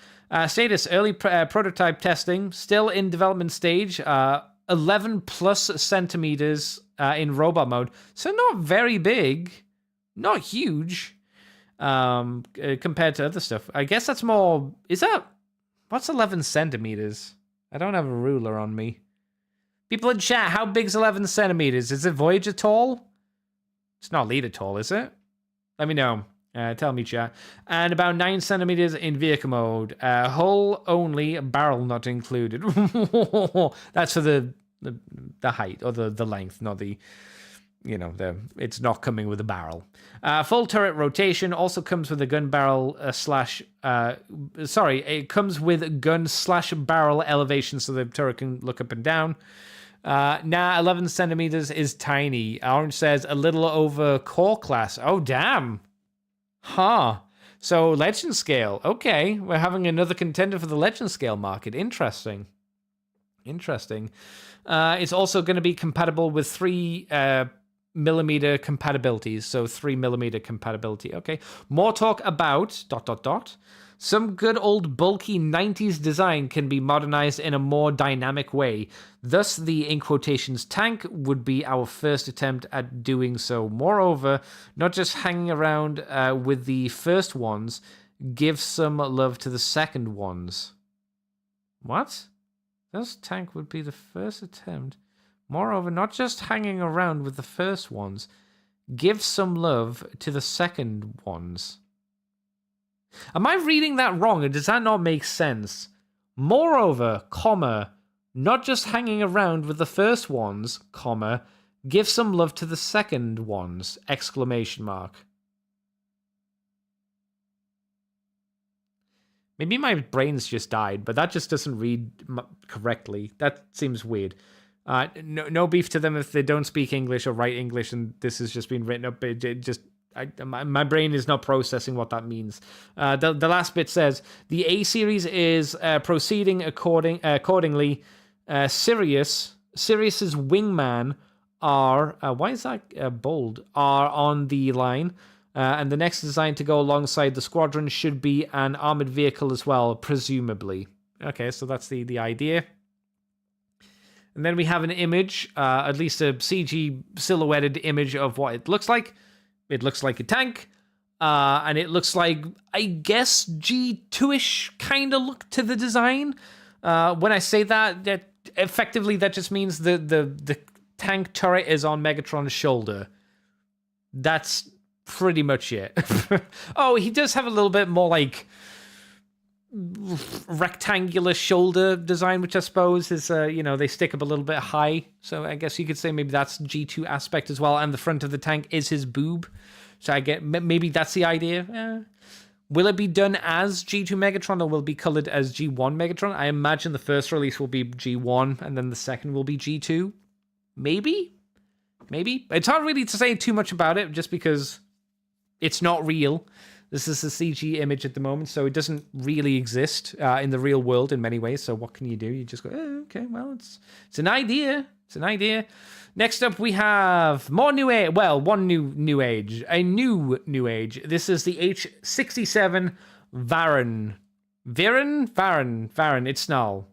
Status, early prototype testing, still in development stage, 11 plus centimeters in robot mode. So not very big, not huge compared to other stuff. I guess that's more, what's 11 centimeters? I don't have a ruler on me. People in chat, how big's 11 centimeters? Is it Voyager tall? It's not Leader tall, is it? Let me know. Tell me, chat. And about 9 centimeters in vehicle mode. Hull only, barrel not included. That's for the height or the length, not the, it's not coming with a barrel. Full turret rotation also comes with a gun barrel it comes with gun/barrel elevation so the turret can look up and down. 11 centimeters is tiny. Orange says a little over core class. Oh, damn. Huh. So legend scale. Okay, we're having another contender for the legend scale market. Interesting. It's also going to be compatible with 3 millimeter compatibilities. So 3 millimeter compatibility. Okay. More talk about ... Some good old bulky 90s design can be modernized in a more dynamic way. Thus, the in quotations tank would be our first attempt at doing so. Moreover, not just hanging around with the first ones, give some love to the second ones. What? This tank would be the first attempt. Moreover, not just hanging around with the first ones, give some love to the second ones. Am I reading that wrong, or does that not make sense? Moreover, not just hanging around with the first ones, give some love to the second ones, ! Maybe my brain's just died, but that just doesn't read correctly. That seems weird. No beef to them if they don't speak English or write English, and this has just been written up. My brain is not processing what that means. The last bit says the A series is proceeding accordingly. Sirius's wingman are why is that bold? Are on the line, and the next design to go alongside the squadron should be an armored vehicle as well, presumably. Okay, so that's the idea. And then we have an image, at least a CG silhouetted image of what it looks like. It looks like a tank, and it looks like, I guess, G2-ish kind of look to the design. When I say that effectively that just means the tank turret is on Megatron's shoulder. That's pretty much it. Oh, he does have a little bit more like rectangular shoulder design, which I suppose is, they stick up a little bit high. So I guess you could say maybe that's G2 aspect as well. And the front of the tank is his boob. So I get maybe that's the idea. Will it be done as G2 Megatron or will it be colored as G1 Megatron? I imagine the first release will be G1 and then the second will be G2. Maybe. It's hard really to say too much about it just because it's not real. This is a CG image at the moment, so it doesn't really exist in the real world in many ways. So what can you do? You just go, okay, well, it's an idea. It's an idea. Next up, we have more new age. Well, one new age. A new age. This is the H67 Varan. Varan? It's null.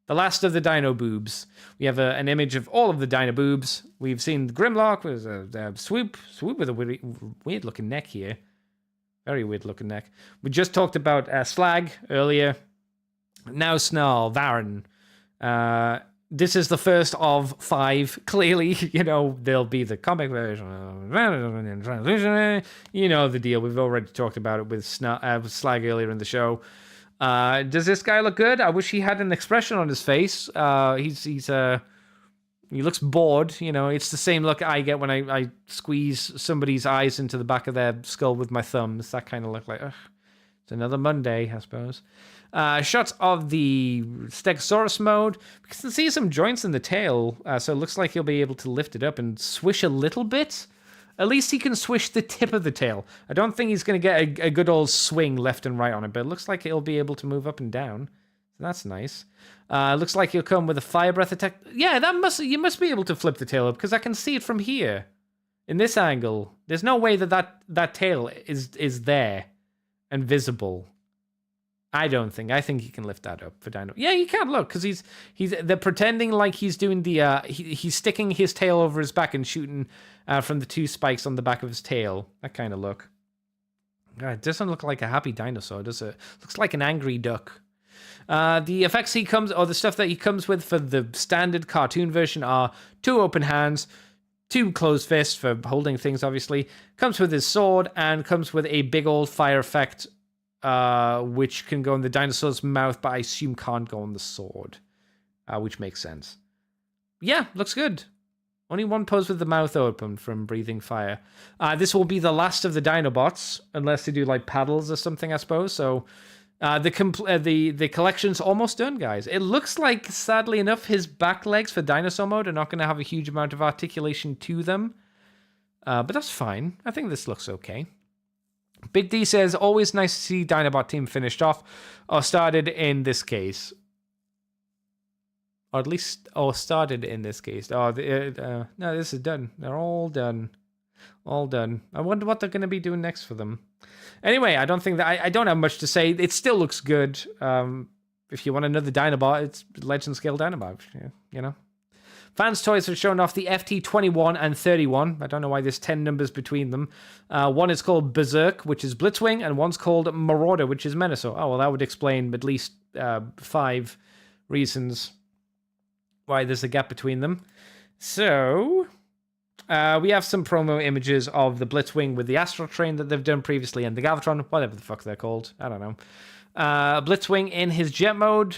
The last of the dino boobs. We have an image of all of the dino boobs. We've seen Grimlock with a swoop with a weird looking neck here. Very weird looking neck. We just talked about Slag earlier. Now Snarl, Varen. This is the first of 5. Clearly, there'll be the comic version. You know the deal. We've already talked about it with Slag earlier in the show. Does this guy look good? I wish he had an expression on his face. He looks bored. It's the same look I get when I squeeze somebody's eyes into the back of their skull with my thumbs. That kind of look like, ugh, it's another Monday, I suppose. Shots of the Stegosaurus mode. We can see some joints in the tail, so it looks like he'll be able to lift it up and swish a little bit. At least he can swish the tip of the tail. I don't think he's going to get a good old swing left and right on it, but it looks like he'll be able to move up and down. So that's nice. Looks like he'll come with a fire breath attack. Yeah, you must be able to flip the tail up, because I can see it from here. In this angle, there's no way that tail is there and visible. I don't think. I think he can lift that up for Dino. Yeah, he can. Look, because they're pretending like he's doing the he's sticking his tail over his back and shooting from the 2 spikes on the back of his tail. That kind of look. It doesn't look like a happy dinosaur, does it? Looks like an angry duck. The effects the stuff that he comes with for the standard cartoon version are 2 open hands, 2 closed fists for holding things, obviously. Comes with his sword and comes with a big old fire effect, which can go in the dinosaur's mouth, but I assume can't go on the sword, which makes sense. Yeah, looks good. Only 1 pose with the mouth open from breathing fire. This will be the last of the Dinobots, unless they do like paddles or something, I suppose. So the collection's almost done, guys. It looks like, sadly enough, his back legs for dinosaur mode are not going to have a huge amount of articulation to them. But that's fine. I think this looks okay. Big D says, always nice to see Dinobot team finished off, or started in this case. Or at least, started in this case. No, this is done. They're all done. All done. I wonder what they're going to be doing next for them. Anyway, I don't think that I don't have much to say. It still looks good. If you want another Dinobot, it's Legend Scale Dinobot. Yeah, Fans Toys have shown off the FT21 and 31. I don't know why there's 10 numbers between them. One is called Berserk, which is Blitzwing, and one's called Marauder, which is Menasor. Oh, well, that would explain at least 5 reasons why there's a gap between them. So, we have some promo images of the Blitzwing with the Astral Train that they've done previously, and the Galvatron, whatever the fuck they're called. I don't know. Blitzwing in his jet mode.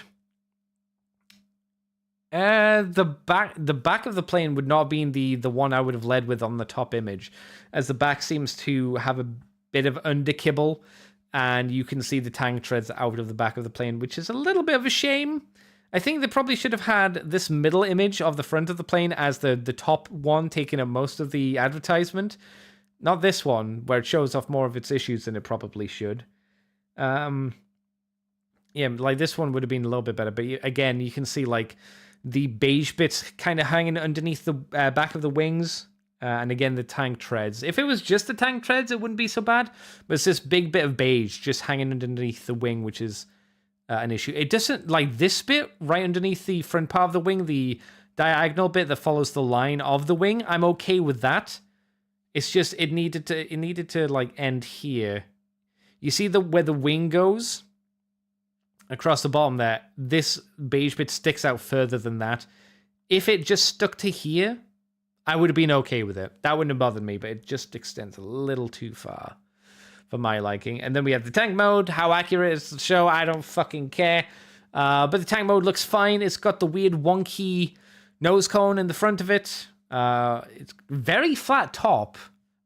The back of the plane would not be the one I would have led with on the top image, as the back seems to have a bit of underkibble, and you can see the tank treads out of the back of the plane, which is a little bit of a shame. I think they probably should have had this middle image of the front of the plane as the top one, taking up most of the advertisement. Not this one, where it shows off more of its issues than it probably should. Yeah, like this one would have been a little bit better, but again, you can see like the beige bits kind of hanging underneath the back of the wings. And again, the tank treads. If it was just the tank treads, it wouldn't be so bad. But it's this big bit of beige just hanging underneath the wing, which is an issue. It doesn't, like this bit right underneath the front part of the wing, the diagonal bit that follows the line of the wing. I'm okay with that. It's just it needed to like end here. You see where the wing goes? Across the bottom there, this beige bit sticks out further than that. If it just stuck to here, I would have been okay with it. That wouldn't have bothered me, but it just extends a little too far for my liking. And then we have the tank mode. How accurate is the show? I don't fucking care. But the tank mode looks fine. It's got the weird wonky nose cone in the front of it. It's very flat top.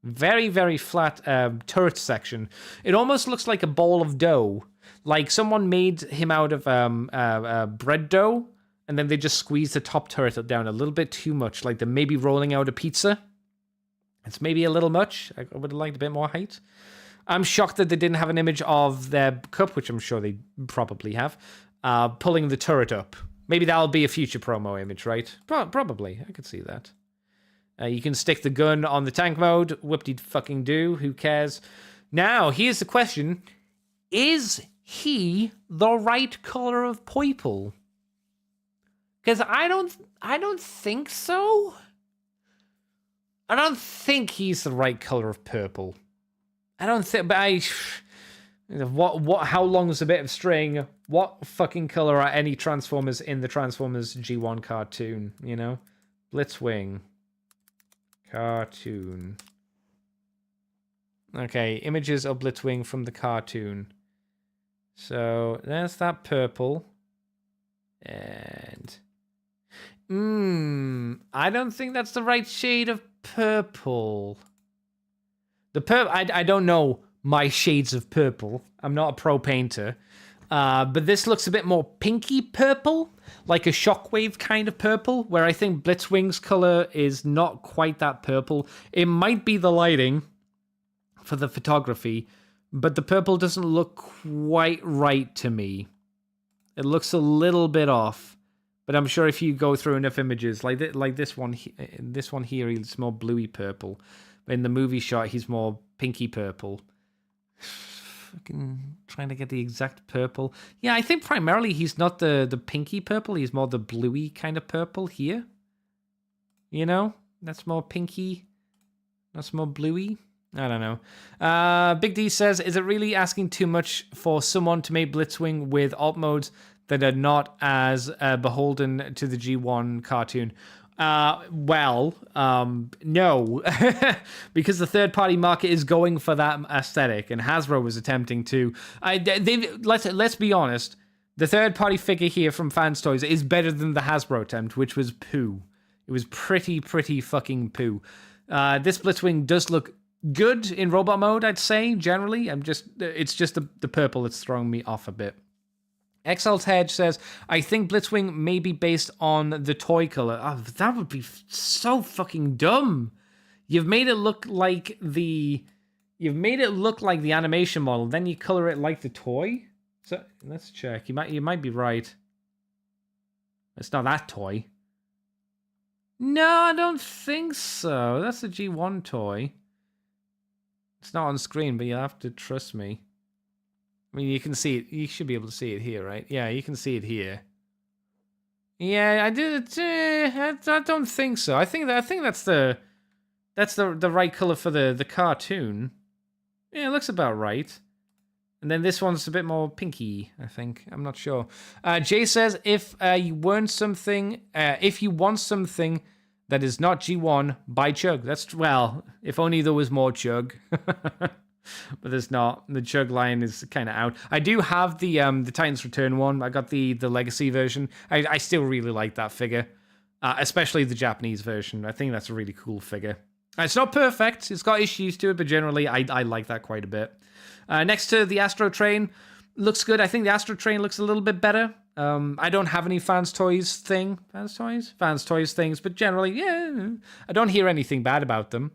Very, very flat turret section. It almost looks like a ball of dough. Like someone made him out of bread dough, and then they just squeezed the top turret down a little bit too much. Like they're maybe rolling out a pizza. It's maybe a little much. I would have liked a bit more height. I'm shocked that they didn't have an image of their cup, which I'm sure they probably have, pulling the turret up. Maybe that'll be a future promo image, right? Probably. I could see that. You can stick the gun on the tank mode. Whoop-de-fucking-do. Who cares? Now, here's the question. Is he the right color of purple? Because I don't think so. I don't think he's the right color of purple. I don't think, but how long is a bit of string? What fucking color are any Transformers in the Transformers G1 cartoon, you know? Blitzwing. Cartoon. Okay, images of Blitzwing from the cartoon. So, there's that purple. And... I don't think that's the right shade of purple. The purple, I don't know my shades of purple. I'm not a pro painter. But this looks a bit more pinky purple, like a shockwave kind of purple, where I think Blitzwing's color is not quite that purple. It might be the lighting for the photography, but the purple doesn't look quite right to me. It looks a little bit off. But I'm sure if you go through enough images, like this one here, he's more bluey purple. But in the movie shot, he's more pinky purple. Fucking trying to get the exact purple. Yeah, I think primarily he's not the pinky purple. He's more the bluey kind of purple here. You know? That's more pinky. That's more bluey. I don't know. Big D says, is it really asking too much for someone to make Blitzwing with alt modes that are not as beholden to the G1 cartoon? No, because the third-party market is going for that aesthetic, and Hasbro was attempting to. Let's be honest, the third-party figure here from Fans Toys is better than the Hasbro attempt, which was poo. It was pretty fucking poo. This Blitzwing does look good in robot mode, I'd say. Generally, it's just the purple that's throwing me off a bit. XL's Hedge says, I think Blitzwing may be based on the toy color. Oh, that would be so fucking dumb. You've made it look like the animation model, then you color it like the toy. So let's check. You might be right. It's not that toy. No, I don't think so. That's a G1 toy. It's not on screen, but you'll have to trust me. I mean, you can see it. You should be able to see it here, right? Yeah, you can see it here. Yeah, I did. I don't think so. I think that's the right color for the cartoon. Yeah, it looks about right. And then this one's a bit more pinky, I think. I'm not sure. Jay says, if you want something that is not G1, buy Chug. If only there was more Chug. But there's not. The Chug line is kind of out. I do have the Titans Return one. I got the Legacy version. I still really like that figure, especially the Japanese version. I think that's a really cool figure. It's not perfect. It's got issues to it, but generally I like that quite a bit. Next to the Astro Train, looks good. I think the Astro Train looks a little bit better. I don't have any Fans Toys things, but generally, yeah, I don't hear anything bad about them.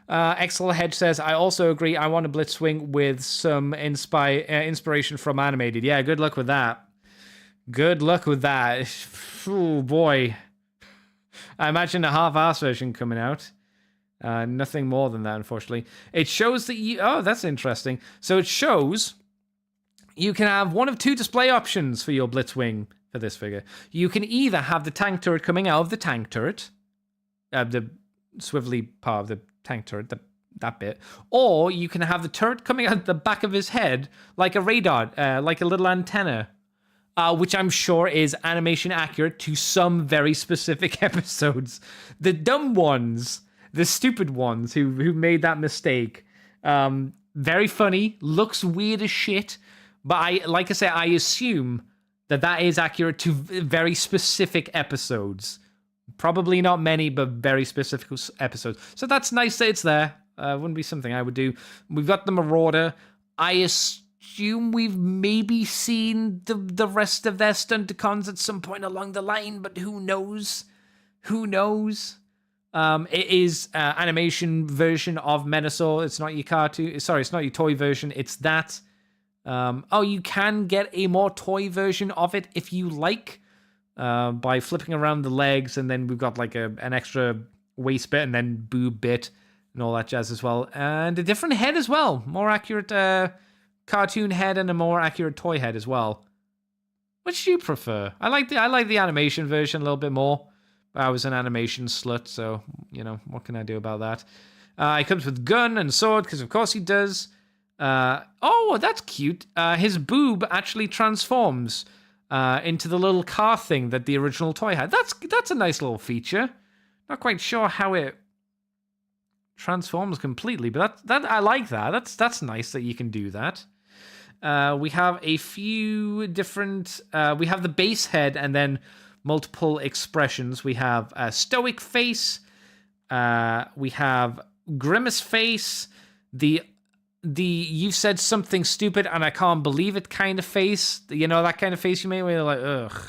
XL Hedge says, I also agree. I want a Blitzwing with some inspiration from animated. Yeah, good luck with that. Good luck with that. Oh, boy. I imagine a half-ass version coming out. Nothing more than that, unfortunately. It shows that you... Oh, that's interesting. So it shows you can have one of two display options for your Blitzwing for this figure. You can either have the tank turret coming out of the tank turret, the swivelly part of the tank turret, that bit, or you can have the turret coming out the back of his head like a radar, like a little antenna, which I'm sure is animation accurate to some very specific episodes. The dumb ones, the stupid ones who made that mistake, very funny, looks weird as shit, but I assume that is accurate to very specific episodes. Probably not many, but very specific episodes. So that's nice that it's there. Wouldn't be something I would do. We've got the Marauder. I assume we've maybe seen the rest of their Stunticons at some point along the line, but who knows? Who knows? It is animation version of Menasor. It's not your cartoon. Sorry, it's not your toy version. It's that. You can get a more toy version of it if you like. By flipping around the legs, and then we've got like an extra waist bit and then boob bit and all that jazz as well. And a different head as well. More accurate cartoon head and a more accurate toy head as well. Which do you prefer? I like the animation version a little bit more. I was an animation slut, so, you know, what can I do about that? He comes with gun and sword, because of course he does. Oh, that's cute. His boob actually transforms into the little car thing that the original toy had. That's a nice little feature. Not quite sure how it transforms completely, but that I like that. That's nice that you can do that. We have a few different. We have the base head and then multiple expressions. We have a stoic face. We have grimace face. The you've said something stupid and I can't believe it kind of face. You know, that kind of face you made where you're like, ugh.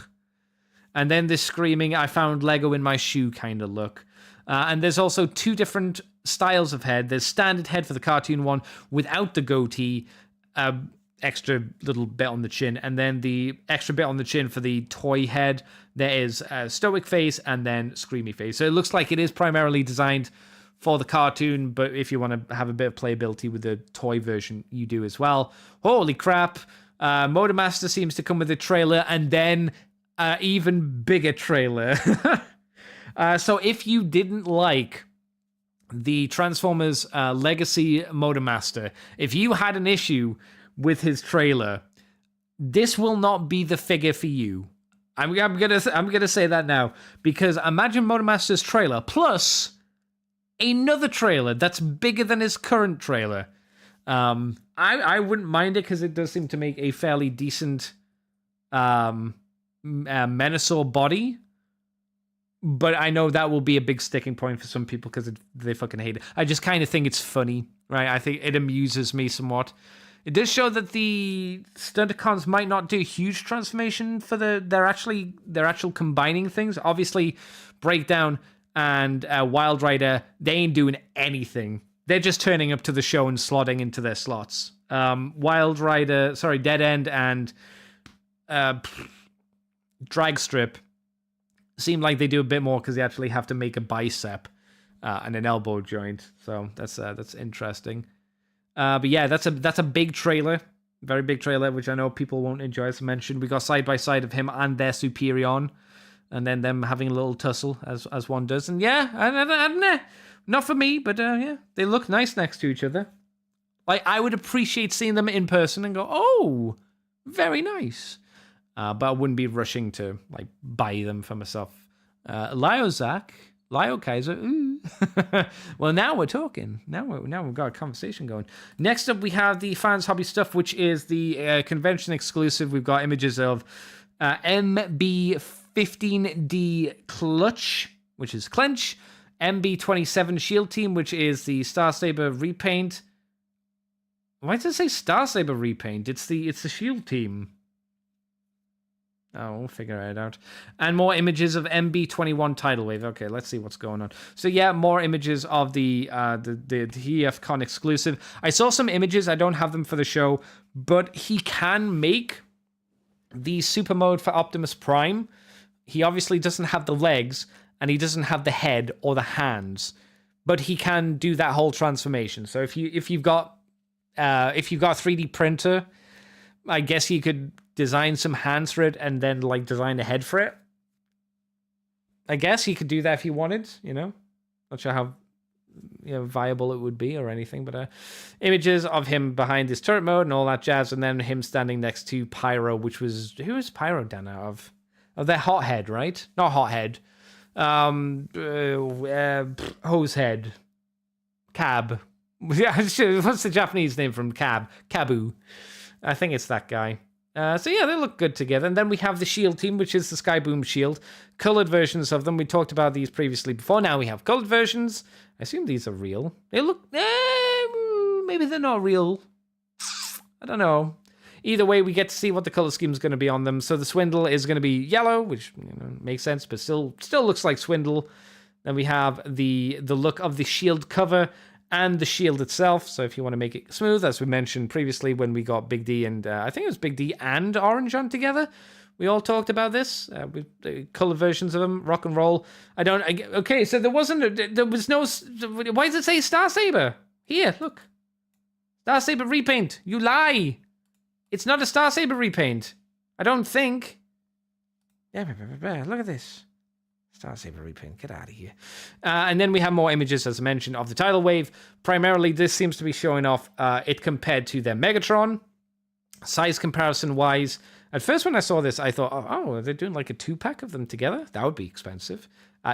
And then this screaming, I found Lego in my shoe kind of look. And there's also two different styles of head. There's standard head for the cartoon one without the goatee, extra little bit on the chin, and then the extra bit on the chin for the toy head. There is a stoic face and then screamy face. So it looks like it is primarily designed for the cartoon, but if you want to have a bit of playability with the toy version, you do as well. Holy crap. Motormaster seems to come with a trailer and then even bigger trailer. So if you didn't like the Transformers Legacy Motormaster, if you had an issue with his trailer, this will not be the figure for you. I'm gonna say that now, because imagine Motormaster's trailer plus another trailer that's bigger than his current trailer. I wouldn't mind it because it does seem to make a fairly decent Menasor body. But I know that will be a big sticking point for some people because they fucking hate it. I just kind of think it's funny, right? I think it amuses me somewhat. It does show that the Stunticons might not do a huge transformation for they're actual combining things. Obviously, Breakdown and Wild Rider, they ain't doing anything. They're just turning up to the show and slotting into their slots. Dead End and Dragstrip seem like they do a bit more because they actually have to make a bicep and an elbow joint. So that's interesting. But yeah, that's a big trailer, very big trailer, which I know people won't enjoy. As I mentioned, we got side by side of him and their Superion, and then them having a little tussle as one does. And yeah, I not for me, but yeah, they look nice next to each other. Like I would appreciate seeing them in person and go, oh, very nice. But I wouldn't be rushing to like buy them for myself. Lio Kaiser. Ooh. Well, now we're talking. Now we've got a conversation going. Next up, we have the Fans Hobby Stuff, which is the convention exclusive. We've got images of MB15D Clutch, which is Clench, MB27 Shield Team, which is the Star Saber repaint. Why does it say Star Saber repaint? It's the Shield Team. Oh, we'll figure it out. And more images of MB21 Tidal Wave. Okay, let's see what's going on. So yeah, more images of the TFcon exclusive. I saw some images. I don't have them for the show, but he can make the super mode for Optimus Prime. He obviously doesn't have the legs, and he doesn't have the head or the hands, but he can do that whole transformation. So if you've got a 3D printer, I guess you could design some hands for it and then like design a head for it. I guess you could do that if you wanted, you know. Not sure how viable it would be or anything, but images of him behind his turret mode and all that jazz, and then him standing next to Pyro, who is Pyro done out of? Oh, they're Hothead, right? Not Hothead. Hosehead. Cab. What's the Japanese name from Cab? Kabu. I think it's that guy. So yeah, they look good together. And then we have the Shield Team, which is the Skyboom Shield. Colored versions of them. We talked about these previously before. Now we have colored versions. I assume these are real. They look... maybe they're not real. I don't know. Either way, we get to see what the color scheme is going to be on them. So the Swindle is going to be yellow, which makes sense, but still looks like Swindle. Then we have the look of the shield cover and the shield itself. So if you want to make it smooth, as we mentioned previously when we got Big D and I think it was Big D and Orange on together, we all talked about this with the color versions of them. Rock and roll. Okay, so there was no. Why does it say Star Saber? Here, look, Star Saber repaint. You lie. It's not a Star Saber repaint. I don't think. Look at this. Star Saber reprint, get out of here. And then we have more images, as I mentioned, of the tidal wave. Primarily, this seems to be showing off it compared to their Megatron. Size comparison-wise, at first when I saw this, I thought, oh, they're doing like a 2-pack of them together? That would be expensive.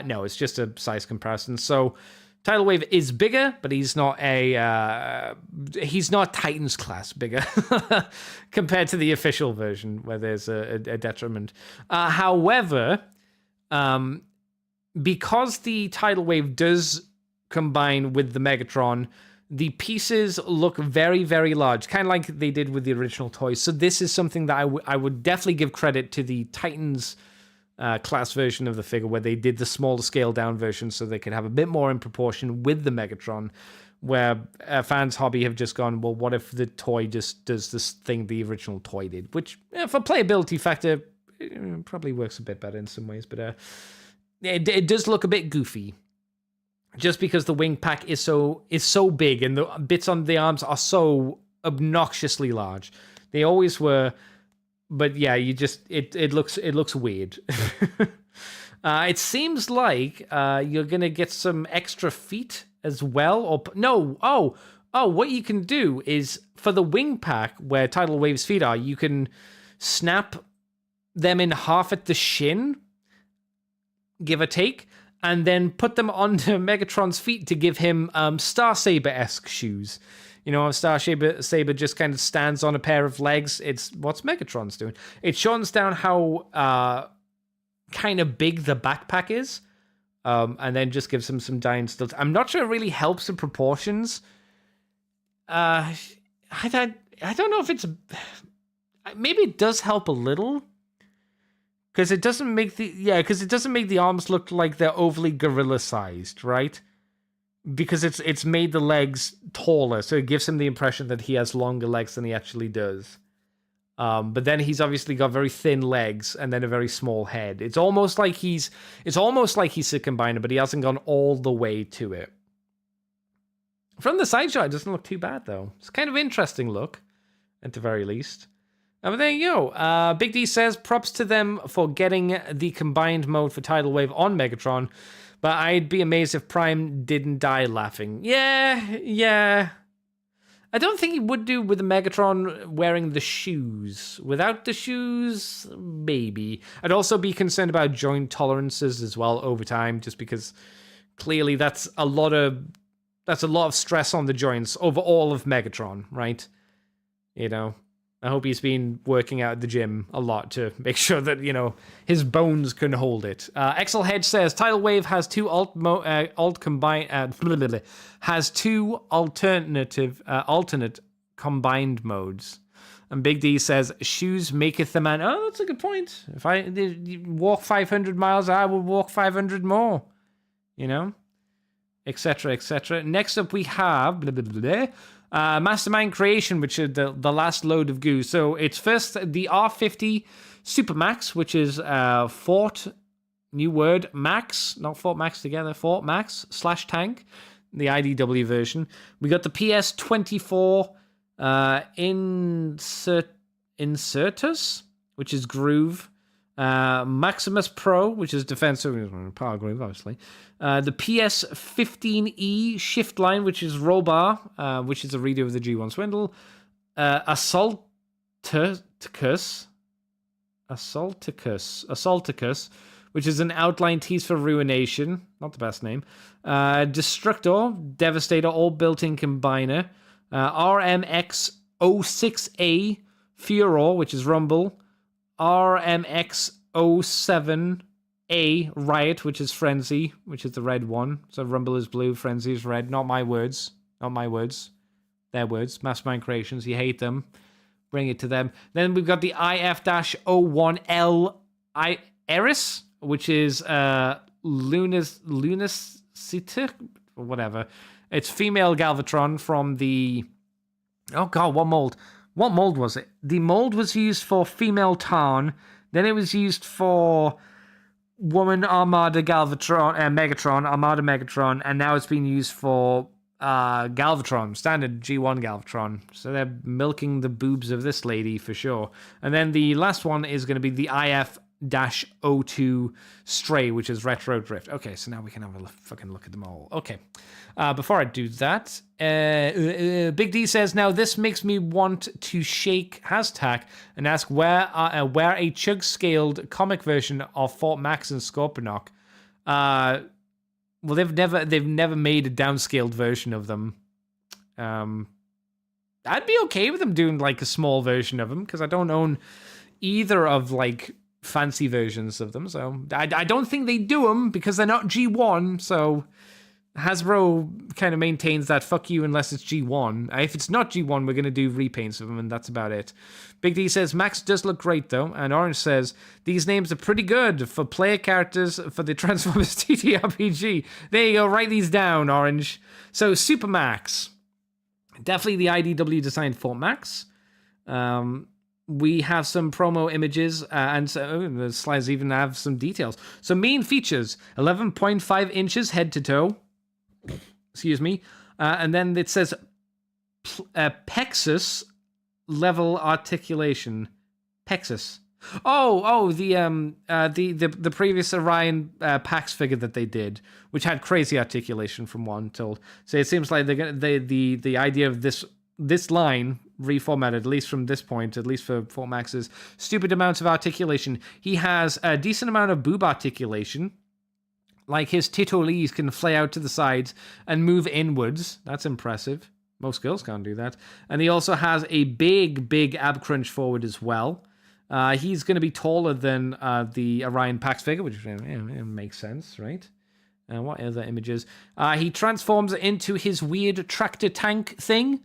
No, it's just a size comparison. So, tidal wave is bigger, but he's not Titans class bigger compared to the official version, where there's a detriment. However, because the tidal wave does combine with the Megatron, the pieces look very, very large, kind of like they did with the original toys. So this is something that I would definitely give credit to the Titans class version of the figure, where they did the smaller scale down version so they could have a bit more in proportion with the Megatron, where fans hobby have just gone, well, what if the toy just does this thing the original toy did? Which, for playability factor, it probably works a bit better in some ways, but it does look a bit goofy, just because the wing pack is so big and the bits on the arms are so obnoxiously large. They always were, but yeah, it looks weird. It seems like you're gonna get some extra feet as well, or no? Oh, what you can do is for the wing pack where Tidal Wave's feet are, you can snap them in half at the shin, give or take, and then put them onto Megatron's feet to give him Star Saber-esque shoes. You know, Star Saber just kind of stands on a pair of legs. It's what's Megatron's doing. It shortens down how kind of big the backpack is, and then just gives him some dying stilts. I'm not sure it really helps the proportions. I don't know if it's... Maybe it does help a little. Because it doesn't make the arms look like they're overly gorilla-sized, right? Because it's made the legs taller, so it gives him the impression that he has longer legs than he actually does. But then he's obviously got very thin legs and then a very small head. It's almost like he's a combiner, but he hasn't gone all the way to it. From the side shot, it doesn't look too bad though. It's kind of interesting look, at the very least. But there you go. Big D says, props to them for getting the combined mode for Tidal Wave on Megatron, but I'd be amazed if Prime didn't die laughing. Yeah. I don't think he would do with the Megatron wearing the shoes. Without the shoes, maybe. I'd also be concerned about joint tolerances as well over time, just because clearly that's a lot of stress on the joints over all of Megatron, right? You know. I hope he's been working out at the gym a lot to make sure that, you know, his bones can hold it. Excel Hedge says Tidal Wave has two alternate combined modes. And Big D says shoes maketh the man. Oh, that's a good point. If I walk 500 miles, I will walk 500 more. You know, etc., etc. Next up, we have Mastermind Creation, which is the last load of goo. So it's first the R50 Supermax, which is Fort, new word, Max, not Fort Max together, Fort Max / tank, the IDW version. We got the PS24 Insertus, which is Groove. Maximus Pro, which is Defense Power Groove, obviously. The PS15E Shift Line, which is Rollbar, which is a redo of the G1 Swindle. Assaulticus, which is an outline tease for Ruination. Not the best name. Destructor, Devastator, all built-in combiner. RMX06A Furor, which is Rumble. RMX07A Riot, which is Frenzy, which is the red one. So Rumble is blue, Frenzy is red. Not my words. Not my words. Their words. Mastermind Creations. You hate them. Bring it to them. Then we've got the IF-01L Eris, which is Lunacita, or whatever. It's female Galvatron from the... Oh god, what mold? What mold was it? The mold was used for female Tarn. Then it was used for woman Armada Galvatron, Megatron, Armada Megatron, and now it's being used for Galvatron, standard G1 Galvatron. So they're milking the boobs of this lady for sure. And then the last one is going to be the IF -02 Stray, which is Retro Drift. Okay, so now we can have a fucking look at them all. Okay. Before I do that, Big D says, now this makes me want to shake hashtag and ask where a chug-scaled comic version of Fort Max and Scorponok. Well, they've never made a downscaled version of them. I'd be okay with them doing like a small version of them because I don't own either of like fancy versions of them, so I don't think they do them because they're not G1. So Hasbro kind of maintains that fuck you unless it's G1. If it's not G1, we're going to do repaints of them, and that's about it. Big D says, Max does look great, though. And Orange says, these names are pretty good for player characters for the Transformers TTRPG. There you go, write these down, Orange. So, Super Max. Definitely the IDW designed Fort Max. We have some promo images, and so, the slides even have some details. So, main features, 11.5 inches head to toe. Excuse me. And then it says Pexus level articulation. Pexus. The previous Orion Pax figure that they did, which had crazy articulation from what I'm told. So it seems like the idea of this line reformatted, at least from this point, at least for Fort Max's stupid amounts of articulation. He has a decent amount of boob articulation. Like his titolis can flay out to the sides and move inwards. That's impressive. Most girls can't do that. And he also has a big ab crunch forward as well. He's going to be taller than the Orion Pax figure, which makes sense, right? What other images? He transforms into his weird tractor tank thing,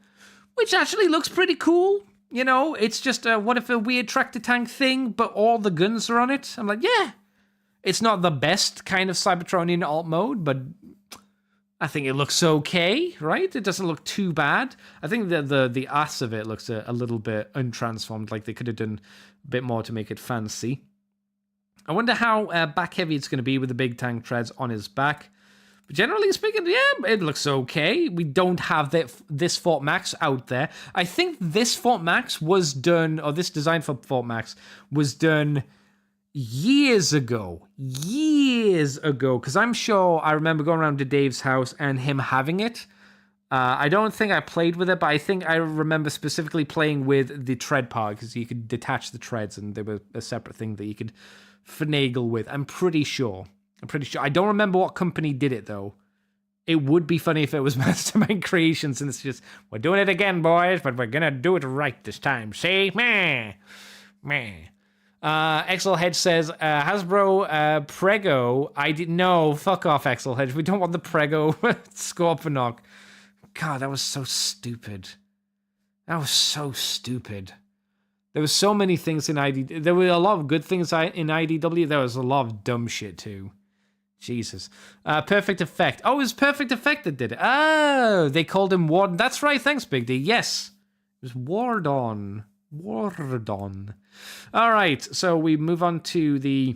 which actually looks pretty cool. You know, it's just what if a weird tractor tank thing, but all the guns are on it? I'm like, yeah. It's not the best kind of Cybertronian alt mode, but I think it looks okay, right? It doesn't look too bad. I think the ass of it looks a little bit untransformed, like they could have done a bit more to make it fancy. I wonder how back heavy it's going to be with the big tank treads on his back. But generally speaking, yeah, it looks okay. We don't have this Fort Max out there. I think this Fort Max was done, or this design for Fort Max was done years ago, because I'm sure I remember going around to Dave's house and him having it. I don't think I played with it, but I think I remember specifically playing with the tread part because you could detach the treads and they were a separate thing that you could finagle with. I'm pretty sure. I don't remember what company did it though. It would be funny if it was Mastermind Creations and it's just, we're doing it again, boys, but we're gonna do it right this time. See? Meh. Exel Hedge says, Hasbro Prego. No, fuck off, Exel Hedge. We don't want the Prego Scorponok. God, that was so stupid. There were so many things in IDW. There were a lot of good things in IDW. There was a lot of dumb shit too. Jesus. Perfect Effect. Oh, it was Perfect Effect that did it. Oh, they called him Warden. That's right. Thanks, Big D. Yes. It was Wardon. All right, so we move on to the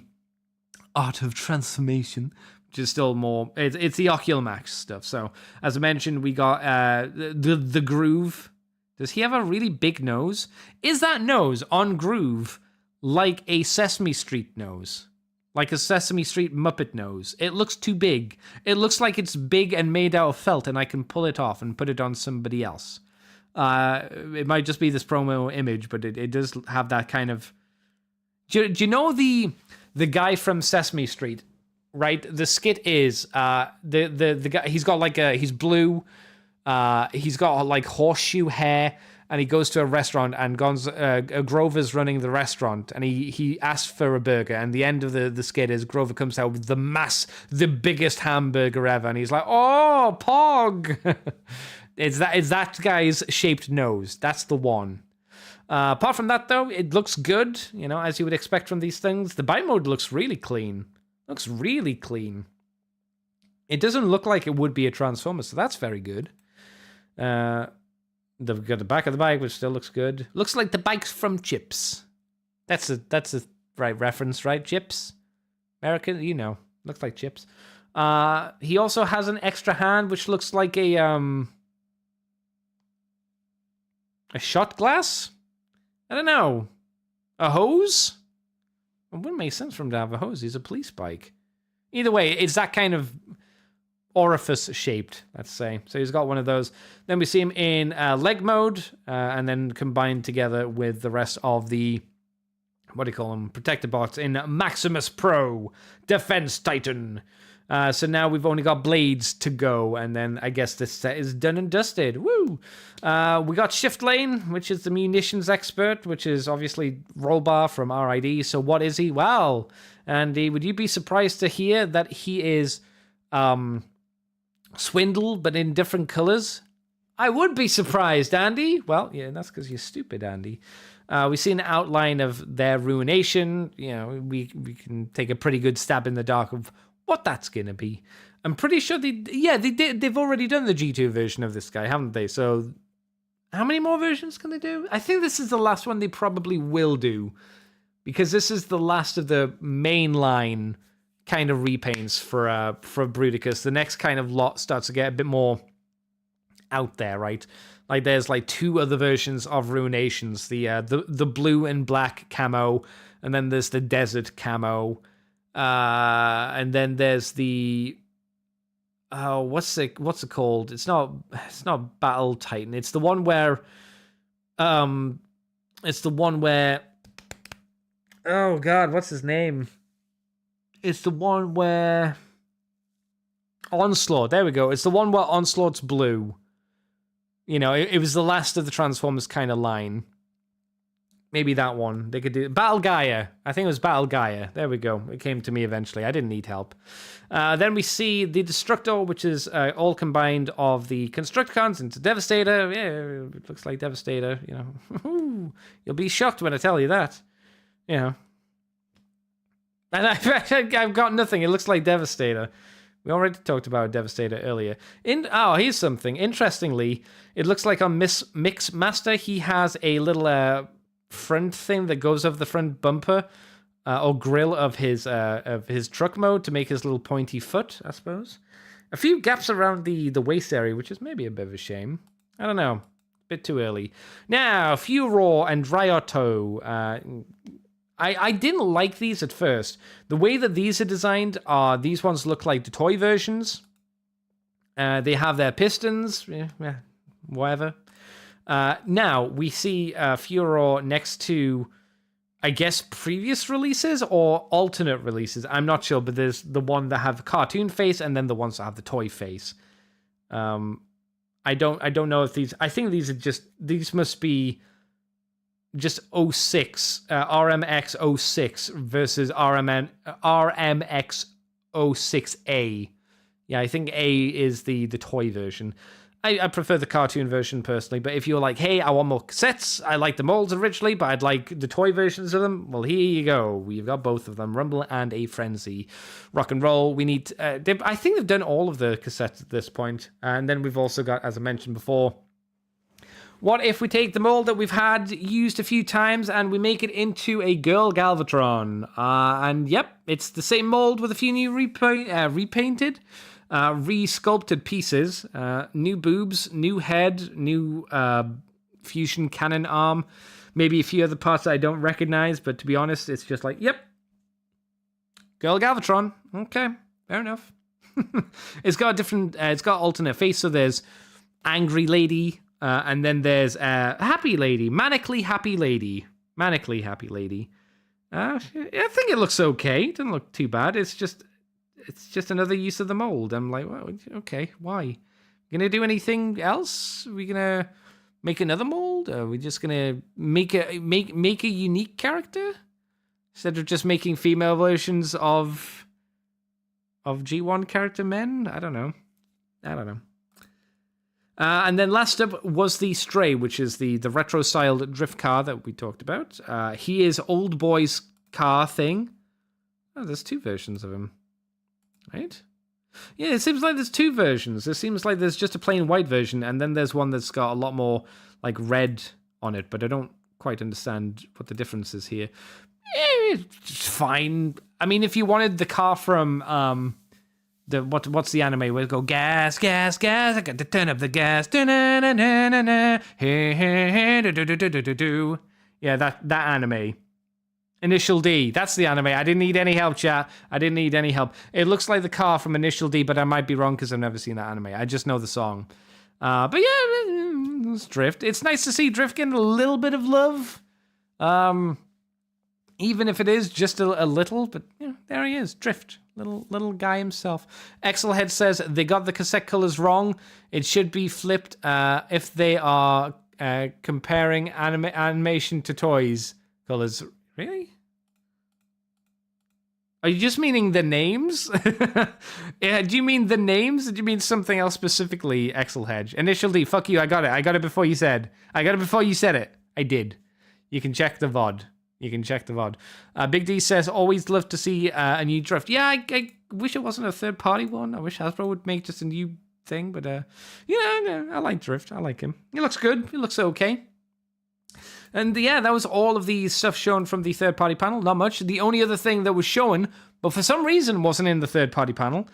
Art of Transformation, which is still more. It's the Oculomax stuff. So, as I mentioned, we got the Groove. Does he have a really big nose? Is that nose on Groove like a Sesame Street nose? Like a Sesame Street Muppet nose? It looks too big. It looks like it's big and made out of felt, and I can pull it off and put it on somebody else. It might just be this promo image, but it does have that kind of. Do you know the guy from Sesame Street, right? The skit is the guy. He's got he's blue. He's got like horseshoe hair, and he goes to a restaurant, and Grover's running the restaurant, and he asks for a burger, and the end of the skit is Grover comes out with the biggest hamburger ever, and he's like, oh, Pog. It's that guy's shaped nose. That's the one. Apart from that, though, it looks good, you know, as you would expect from these things. The buy mode looks really clean. It doesn't look like it would be a Transformer, so that's very good. They've got the back of the bike, which still looks good. Looks like the bike's from Chips. That's a right reference, right? Chips? American, you know. Looks like Chips. He also has an extra hand, which looks like a shot glass? I don't know. A hose? It wouldn't make sense for him to have a hose. He's a police bike. Either way, it's that kind of orifice shaped, let's say. So he's got one of those. Then we see him in leg mode, and then combined together with the rest of the, what do you call them, protector bots in Maximus Pro Defense Titan. So now we've only got blades to go, and then I guess this set is done and dusted. Woo! We got Shift Lane, which is the munitions expert, which is obviously Rollbar from RID. So what is he? Well, Andy, would you be surprised to hear that he is Swindle, but in different colors? I would be surprised, Andy. Well, yeah, that's because you're stupid, Andy. We see an outline of their ruination. You know, we can take a pretty good stab in the dark of what that's gonna be. I'm pretty sure they've already done the G2 version of this guy, haven't they? So how many more versions can they do? I think this is the last one they probably will do, because this is the last of the mainline kind of repaints for Bruticus. The next kind of lot starts to get a bit more out there, right? Like there's like 2 other versions of Ruinations, the blue and black camo, and then there's the desert camo. And then there's the what's it called? It's not Battle Titan. It's the one where oh god, what's his name? It's the one where Onslaught. There we go. It's the one where Onslaught's blue. You know, it was the last of the Transformers kind of line. Maybe that one. They could do Battle Gaia. I think it was Battle Gaia. There we go. It came to me eventually. I didn't need help. Then we see the Destructor, which is all combined of the Constructicons into Devastator. Yeah, it looks like Devastator. You know, you'll be shocked when I tell you that. You know, and I've got nothing. It looks like Devastator. We already talked about Devastator earlier. Here's something. Interestingly, it looks like on Mix Master, he has a little front thing that goes over the front bumper or grill of his truck mode to make his little pointy foot, I suppose. A few gaps around the waist area, which is maybe a bit of a shame. I don't know. A bit too early. Now, Furor and Ryoto. I didn't like these at first. The way that these are designed are these ones look like the toy versions. They have their pistons, whatever. Now we see Furor next to, I guess, previous releases or alternate releases. I'm not sure, but there's the one that have the cartoon face and then the ones that have the toy face. I don't know if these. I think these must be just 06, RMX 06 versus RMX 06A. Yeah, I think A is the toy version. I prefer the cartoon version personally, but if you're like, hey, I want more cassettes, I like the molds originally, but I'd like the toy versions of them, well, here you go. We've got both of them, Rumble and A Frenzy. Rock and roll, we need... I think they've done all of the cassettes at this point. And then we've also got, as I mentioned before, what if we take the mold that we've had used a few times and we make it into a girl Galvatron? And yep, it's the same mold with a few new repainted, re-sculpted pieces, new boobs, new head, new fusion cannon arm, maybe a few other parts that I don't recognize, but to be honest, it's just like, yep, girl Galvatron. Okay, fair enough. It's got a different, it's got alternate face, so there's angry lady, and then there's happy lady, manically happy lady. I think it looks okay. It doesn't look too bad. It's just another use of the mold. I'm like, well, okay, why? Gonna do anything else? Are we gonna make another mold? Are we just gonna make a unique character instead of just making female versions of G1 character men? I don't know. And then last up was the Stray, which is the retro-styled drift car that we talked about. He is old boy's car thing. Oh, there's 2 versions of him. Right? Yeah, it seems like there's 2 versions. It seems like there's just a plain white version, and then there's one that's got a lot more like red on it, but I don't quite understand what the difference is here. It's fine. I mean, if you wanted the car from what's the anime where it go gas, gas, gas, I got to turn up the gas. Yeah, that anime. Initial D. That's the anime. I didn't need any help, chat. I didn't need any help. It looks like the car from Initial D, but I might be wrong because I've never seen that anime. I just know the song. But yeah, it's Drift. It's nice to see Drift getting a little bit of love. Even if it is just a little, but yeah, there he is, Drift. Little guy himself. Exelhead says they got the cassette colors wrong. It should be flipped if they are comparing animation to toys colors. Really? Are you just meaning the names? Yeah, do you mean the names? Or do you mean something else specifically, Exelhead? Initial D, fuck you, I got it. I got it before you said. I got it before you said it. I did. You can check the VOD. Big D says, always love to see a new Drift. Yeah, I wish it wasn't a third-party one. I wish Hasbro would make just a new thing. But, yeah, I like Drift. I like him. He looks good. He looks okay. And, yeah, that was all of the stuff shown from the third-party panel. Not much. The only other thing that was shown, but for some reason wasn't in the third-party panel,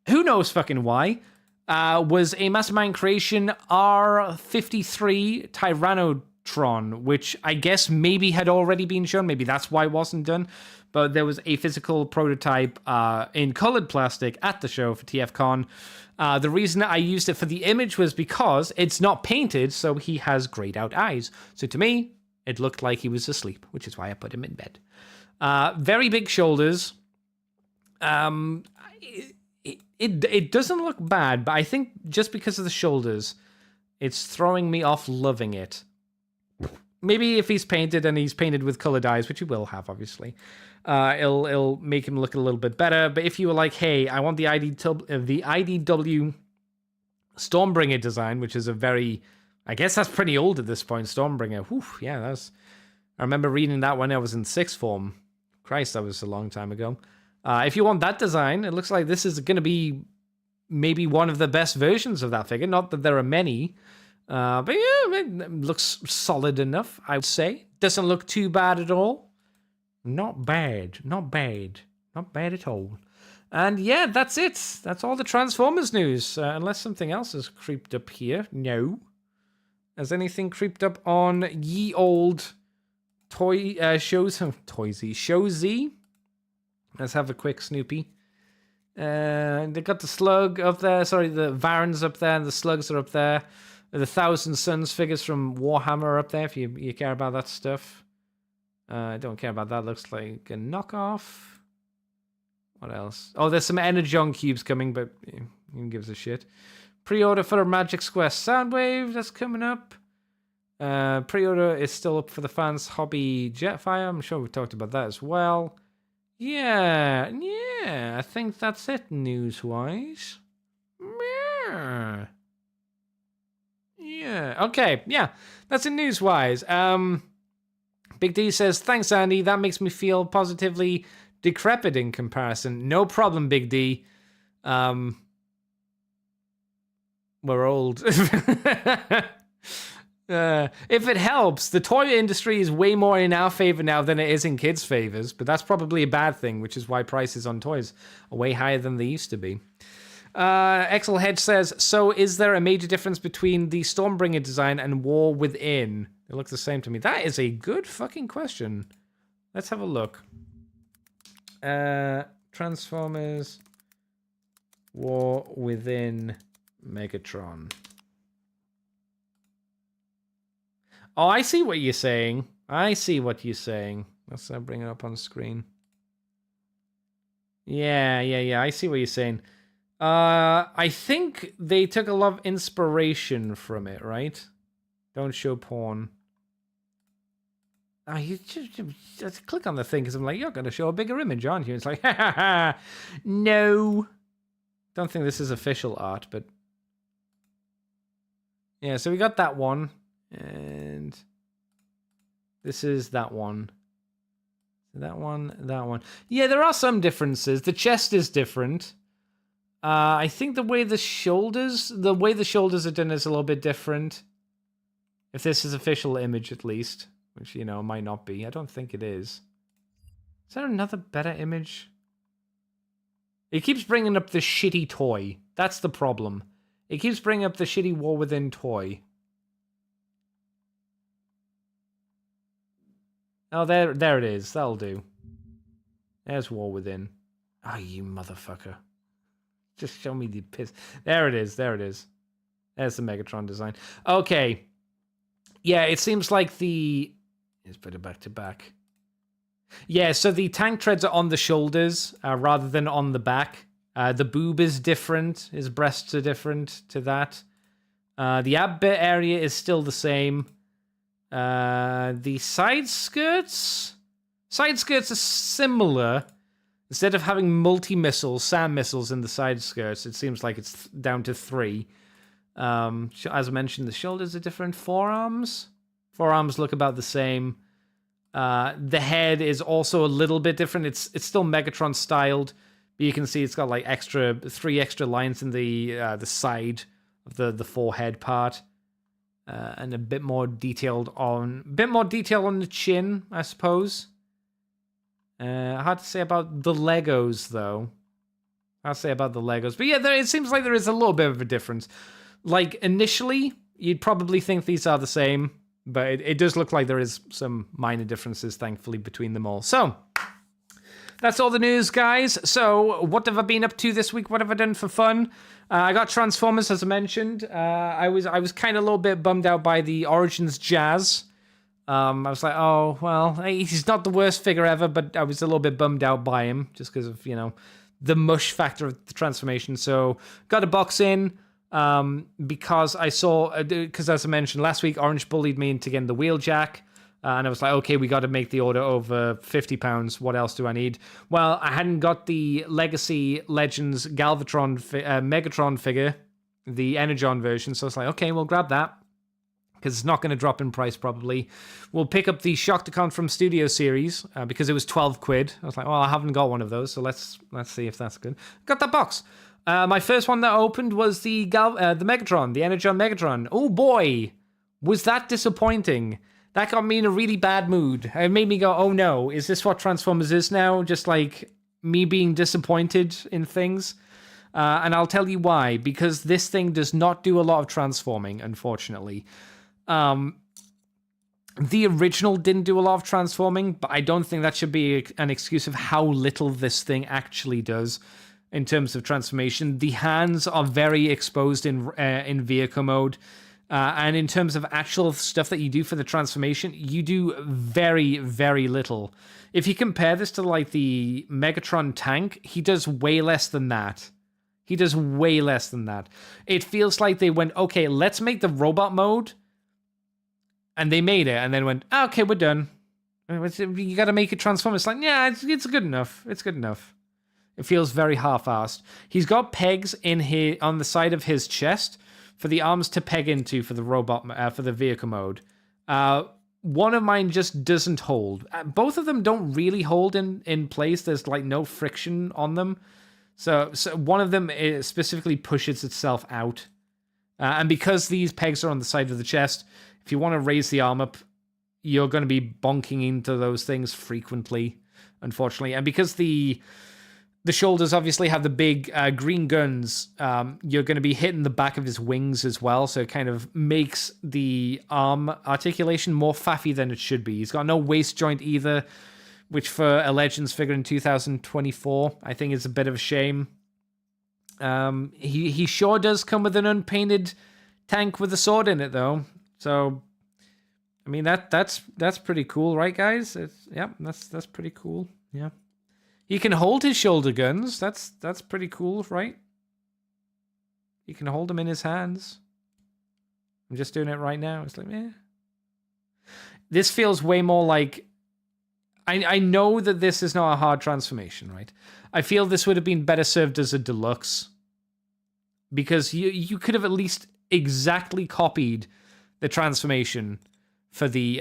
who knows fucking why, was a Mastermind Creation R53 Tyrannotron, which I guess maybe had already been shown. Maybe that's why it wasn't done. But there was a physical prototype in colored plastic at the show for TFcon. The reason I used it for the image was because it's not painted, so he has grayed out eyes. So to me, it looked like he was asleep, which is why I put him in bed. Very big shoulders. It doesn't look bad, but I think just because of the shoulders, it's throwing me off loving it. Maybe if he's painted and he's painted with colored eyes, which he will have, obviously, it'll make him look a little bit better. But if you were like, hey, I want the IDW Stormbringer design, which is a very, I guess that's pretty old at this point, Stormbringer. Whew, yeah, I remember reading that when I was in sixth form. Christ, that was a long time ago. If you want that design, it looks like this is going to be maybe one of the best versions of that figure. Not that there are many. But yeah, it looks solid enough, I would say. Doesn't look too bad at all. Not bad at all. And yeah, that's it. That's all the Transformers news. Unless something else has creeped up here. No. Has anything creeped up on ye old Show-Z? Let's have a quick Snoopy. They got the Slug up there. Sorry, the Varans up there, and the Slugs are up there. The Thousand Suns figures from Warhammer are up there, if you care about that stuff. I don't care about that. Looks like a knockoff. What else? Oh, there's some Energon cubes coming, but who gives a shit? Pre-order for a Magic Square Soundwave that's coming up. Pre-order is still up for the fans' hobby Jetfire. I'm sure we talked about that as well. Yeah, I think that's it news-wise. Yeah, okay, yeah, that's it news-wise. Big D says, thanks, Andy. That makes me feel positively decrepit in comparison. No problem, Big D. We're old. If it helps, the toy industry is way more in our favor now than it is in kids' favors, but that's probably a bad thing, which is why prices on toys are way higher than they used to be. Exelhead says, so is there a major difference between the Stormbringer design and War Within? They look the same to me. That is a good fucking question. Let's have a look. Transformers War Within Megatron. Oh, I see what you're saying. Let's bring it up on screen. Yeah. I see what you're saying. I think they took a lot of inspiration from it, right? Don't show porn. Oh, you just click on the thing because I'm like, you're going to show a bigger image, aren't you? It's like, no. Don't think this is official art, but yeah. So we got that one. And this is that one. That one. Yeah, there are some differences. The chest is different. I think the way the shoulders are done is a little bit different. If this is official image, at least, which might not be. I don't think it is. Is there another better image? It keeps bringing up the shitty toy. That's the problem. It keeps bringing up the shitty War Within toy. Oh, there it is. That'll do. There's War Within. Ah, you motherfucker. Just show me the piss. There it is. There it is. There's the Megatron design. Okay. Yeah, it seems like let's put it back to back. Yeah, so the tank treads are on the shoulders rather than on the back. The boob is different. His breasts are different to that. The ab bit area is still the same. The side skirts are similar. Instead of having multi-missiles, SAM missiles in the side skirts, it seems like it's down to 3. As I mentioned, the shoulders are different. Forearms look about the same. The head is also a little bit different. It's still Megatron styled, but you can see it's got like 3 extra lines in the side of the forehead part, and a bit more detail on the chin, I suppose. Hard to say about the Legos though. But yeah, it seems like there is a little bit of a difference. Like initially, you'd probably think these are the same, but it does look like there is some minor differences, thankfully, between them all. So that's all the news, guys. So what have I been up to this week? What have I done for fun? I got Transformers, as I mentioned. I was kind of a little bit bummed out by the Origins Jazz. I was like, oh, well, he's not the worst figure ever, but I was a little bit bummed out by him just because of, the mush factor of the transformation. So got a box in because I saw, because as I mentioned last week, Orange bullied me into getting the Wheeljack. And I was like, okay, we got to make the order over £50. What else do I need? Well, I hadn't got the Legacy Legends Galvatron Megatron figure, the Energon version. So I was like, okay, we'll grab that, because it's not going to drop in price probably. We'll pick up the Shockticon from Studio Series because it was 12 quid. I was like, well, I haven't got one of those, so let's see if that's good. Got that box. My first one that opened was the Megatron, the Energon Megatron. Oh boy, was that disappointing. That got me in a really bad mood. It made me go, oh no, is this what Transformers is now? Just like me being disappointed in things. And I'll tell you why. Because this thing does not do a lot of transforming, unfortunately. The original didn't do a lot of transforming, but I don't think that should be an excuse of how little this thing actually does in terms of transformation. The hands are very exposed in vehicle mode. And in terms of actual stuff that you do for the transformation, you do very, very little. If you compare this to like the Megatron tank, he does way less than that. It feels like they went, okay, let's make the robot mode. And they made it and then went, oh, okay, we're done. You got to make it transform. It's like, yeah, it's good enough. It's good enough. It feels very half-assed. He's got pegs on the side of his chest for the arms to peg into for the robot, for the vehicle mode. One of mine just doesn't hold. Both of them don't really hold in place. There's like no friction on them. So one of them specifically pushes itself out. And because these pegs are on the side of the chest, if you want to raise the arm up, you're going to be bonking into those things frequently, unfortunately. And because the shoulders obviously have the big green guns, you're going to be hitting the back of his wings as well, so it kind of makes the arm articulation more faffy than it should be. He's got no waist joint either, which for a Legends figure in 2024, I think is a bit of a shame. He sure does come with an unpainted tank with a sword in it, though. So, I mean, that's pretty cool, right, guys? That's pretty cool, yeah. He can hold his shoulder guns. That's pretty cool, right? He can hold them in his hands. I'm just doing it right now. It's like, eh. This feels way more like... I know that this is not a hard transformation, right? I feel this would have been better served as a deluxe. Because you could have at least exactly copied the transformation for the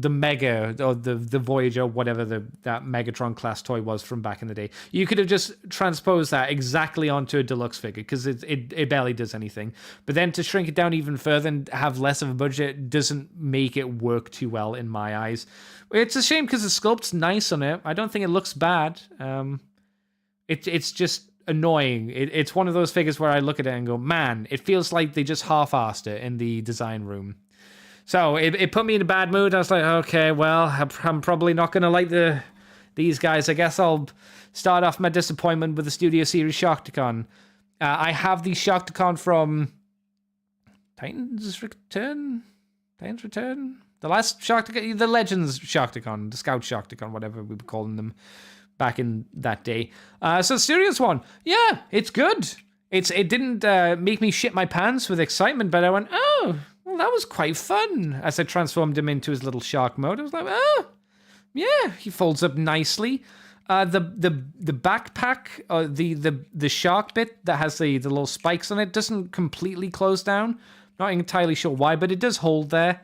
Mega or the Voyager, whatever that Megatron class toy was from back in the day. You could have just transposed that exactly onto a deluxe figure because it barely does anything. But then to shrink it down even further and have less of a budget doesn't make it work too well in my eyes. It's a shame because the sculpt's nice on it. I don't think it looks bad. It's just annoying. It's one of those figures where I look at it and go, man, it feels like they just half-assed it in the design room. So it put me in a bad mood. I was like, okay, well, I'm probably not going to like these guys. I guess I'll start off my disappointment with the Studio Series Sharktacon. I have the Sharktacon from Titan's Return? The last Sharktacon, the Legends Sharktacon, the Scout Sharktacon, whatever we were calling them back in that day. So the Studios one, yeah, it's good. It didn't make me shit my pants with excitement, but I went, oh, well, that was quite fun. As I transformed him into his little shark mode, I was like, oh, yeah, he folds up nicely. The backpack, the shark bit that has the little spikes on it doesn't completely close down. Not entirely sure why, but it does hold there.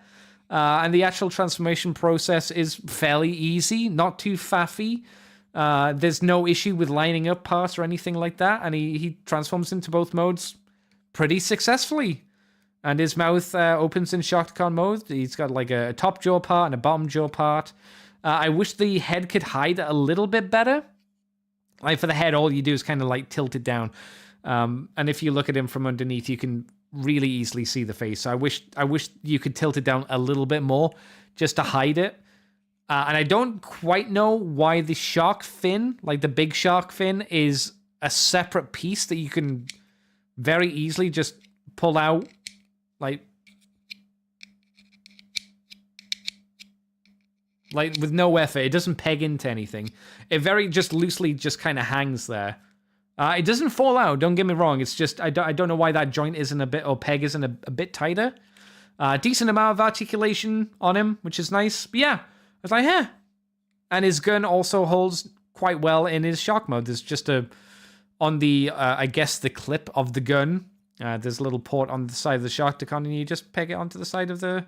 And the actual transformation process is fairly easy, not too faffy. There's no issue with lining up parts or anything like that, and he transforms into both modes pretty successfully. And his mouth opens in Sharktacon mode. He's got like a top jaw part and a bottom jaw part. I wish the head could hide a little bit better. Like for the head, all you do is kind of like tilt it down. And if you look at him from underneath, you can really easily see the face. So I wish you could tilt it down a little bit more just to hide it. And I don't quite know why the shark fin, like the big shark fin, is a separate piece that you can very easily just pull out, like with no effort. It doesn't peg into anything. It very just loosely just kind of hangs there. It doesn't fall out, don't get me wrong. It's just, I don't know why that joint isn't a bit, or peg isn't a bit tighter. Decent amount of articulation on him, which is nice. But yeah, I was like, yeah. And his gun also holds quite well in his shark mode. There's just on the, I guess, the clip of the gun, there's a little port on the side of the Sharktacon, and you just peg it onto the side of the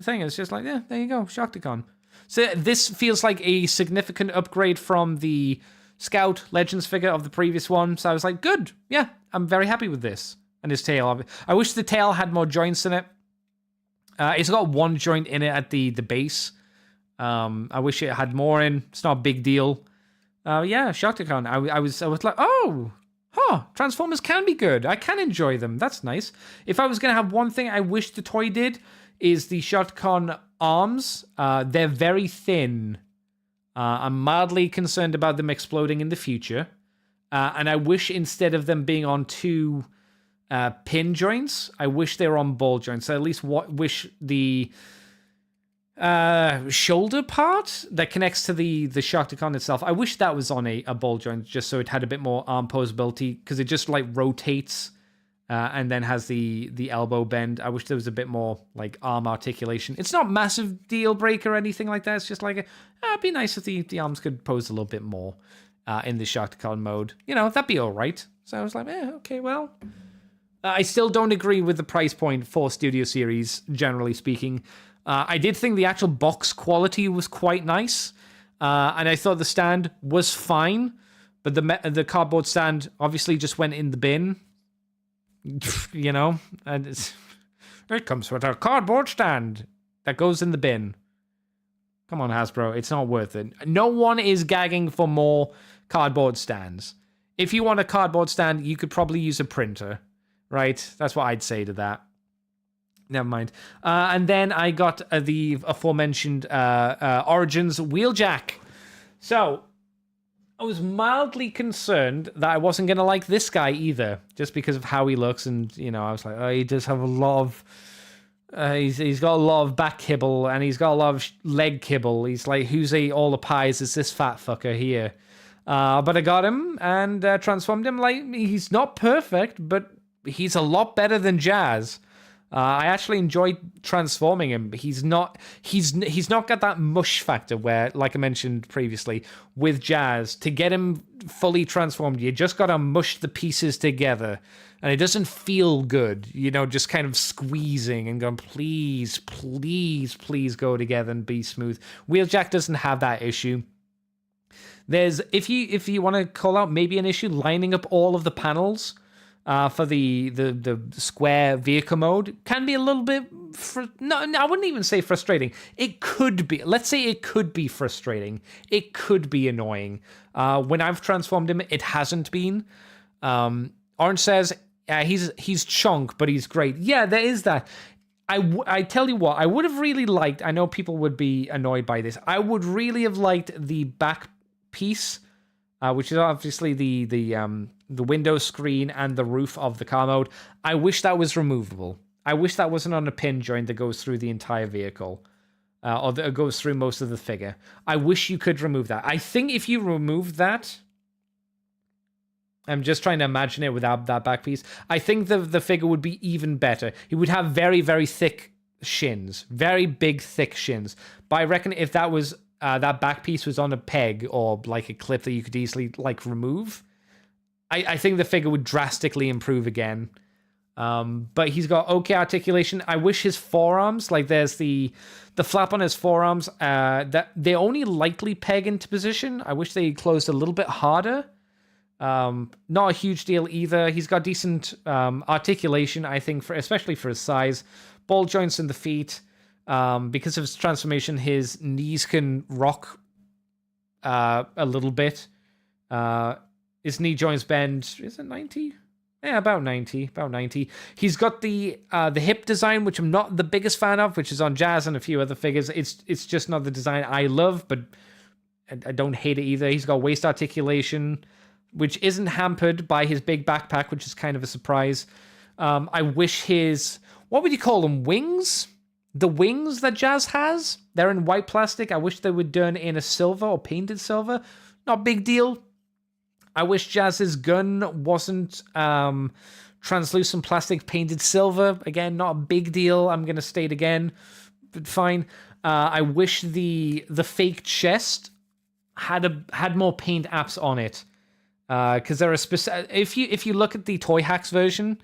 thing. It's just like, yeah, there you go, Sharktacon. So this feels like a significant upgrade from the Scout Legends figure of the previous one. So I was like, good, yeah, I'm very happy with this. And his tail, I wish the tail had more joints in it. It's got one joint in it at the base. I wish it had more in. It's not a big deal. Yeah, Sharktacon. I was like, oh, Transformers can be good. I can enjoy them. That's nice. If I was going to have one thing I wish the toy did, is the Sharktacon arms. They're very thin. I'm mildly concerned about them exploding in the future. And I wish instead of them being on two pin joints, I wish they were on ball joints. I at least wish the shoulder part that connects to the Sharktacon itself, I wish that was on a ball joint, just so it had a bit more arm posability, because it just like rotates and then has the elbow bend. I wish there was a bit more like arm articulation. It's not massive deal breaker or anything like that. It's just like it'd be nice if the arms could pose a little bit more in the Sharktacon mode. You know, that'd be all right. So I was like, okay, well. I still don't agree with the price point for Studio Series, generally speaking. I did think the actual box quality was quite nice, and I thought the stand was fine, but the cardboard stand obviously just went in the bin. You know, and it comes with a cardboard stand that goes in the bin. Come on, Hasbro, it's not worth it. No one is gagging for more cardboard stands. If you want a cardboard stand, you could probably use a printer, right? That's what I'd say to that. Never mind. And then I got the aforementioned Origins Wheeljack. So I was mildly concerned that I wasn't going to like this guy either, just because of how he looks. And, you know, I was like, oh, he does have a lot of... he's got a lot of back kibble, and he's got a lot of leg kibble. He's like, who's ate all the pies? Is this fat fucker here? But I got him and transformed him. Like, he's not perfect, but he's a lot better than Jazz. I actually enjoyed transforming him. He's not got that mush factor where, like I mentioned previously, with Jazz, to get him fully transformed, you just gotta mush the pieces together. And it doesn't feel good, you know, just kind of squeezing and going, please, please, please go together and be smooth. Wheeljack doesn't have that issue. There's, if you want to call out maybe an issue, lining up all of the panels for the square vehicle mode can be a little bit... No, I wouldn't even say frustrating. It could be. Let's say it could be frustrating. It could be annoying. When I've transformed him, it hasn't been. Orange says, he's chunk, but he's great. Yeah, there is that. I tell you what, I would have really liked, I know people would be annoyed by this, I would really have liked the back piece, which is obviously the window screen and the roof of the car mode. I wish that was removable. I wish that wasn't on a pin joint that goes through the entire vehicle, or that goes through most of the figure. I wish you could remove that. I think if you remove that, I'm just trying to imagine it without that back piece, I think the figure would be even better. He would have very, very thick shins, very big, thick shins. But I reckon if that was that back piece was on a peg or like a clip that you could easily like remove, I think the figure would drastically improve again. But he's got okay articulation. I wish his forearms, like there's the flap on his forearms, that they only lightly peg into position. I wish they closed a little bit harder. Not a huge deal either. He's got decent articulation, I think, especially for his size. Ball joints in the feet. Because of his transformation, his knees can rock a little bit. His knee joints bend, is it 90? Yeah, about 90. About 90. He's got the hip design, which I'm not the biggest fan of, which is on Jazz and a few other figures. It's just not the design I love, but I don't hate it either. He's got waist articulation, which isn't hampered by his big backpack, which is kind of a surprise. I wish his, what would you call them, wings? The wings that Jazz has, they're in white plastic. I wish they were done in a silver or painted silver. Not a big deal. I wish Jazz's gun wasn't translucent plastic painted silver. Again, not a big deal. I'm going to state again, but fine. I wish the fake chest had more paint apps on it. Because there are specific. If you look at the Toy Hacks version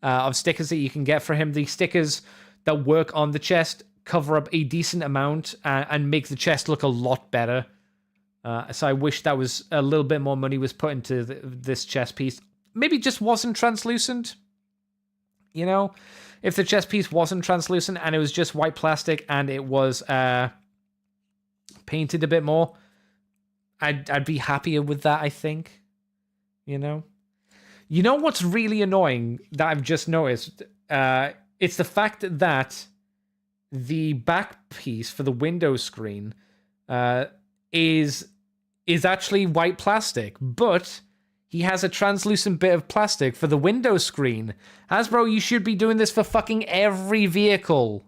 of stickers that you can get for him, the stickers that work on the chest cover up a decent amount and make the chest look a lot better. So I wish that was a little bit more money was put into this chest piece. Maybe just wasn't translucent. You know, if the chest piece wasn't translucent and it was just white plastic and it was painted a bit more, I'd be happier with that, I think. You know what's really annoying that I've just noticed? It's the fact that the back piece for the window screen is actually white plastic, but he has a translucent bit of plastic for the window screen. Hasbro, you should be doing this for fucking every vehicle.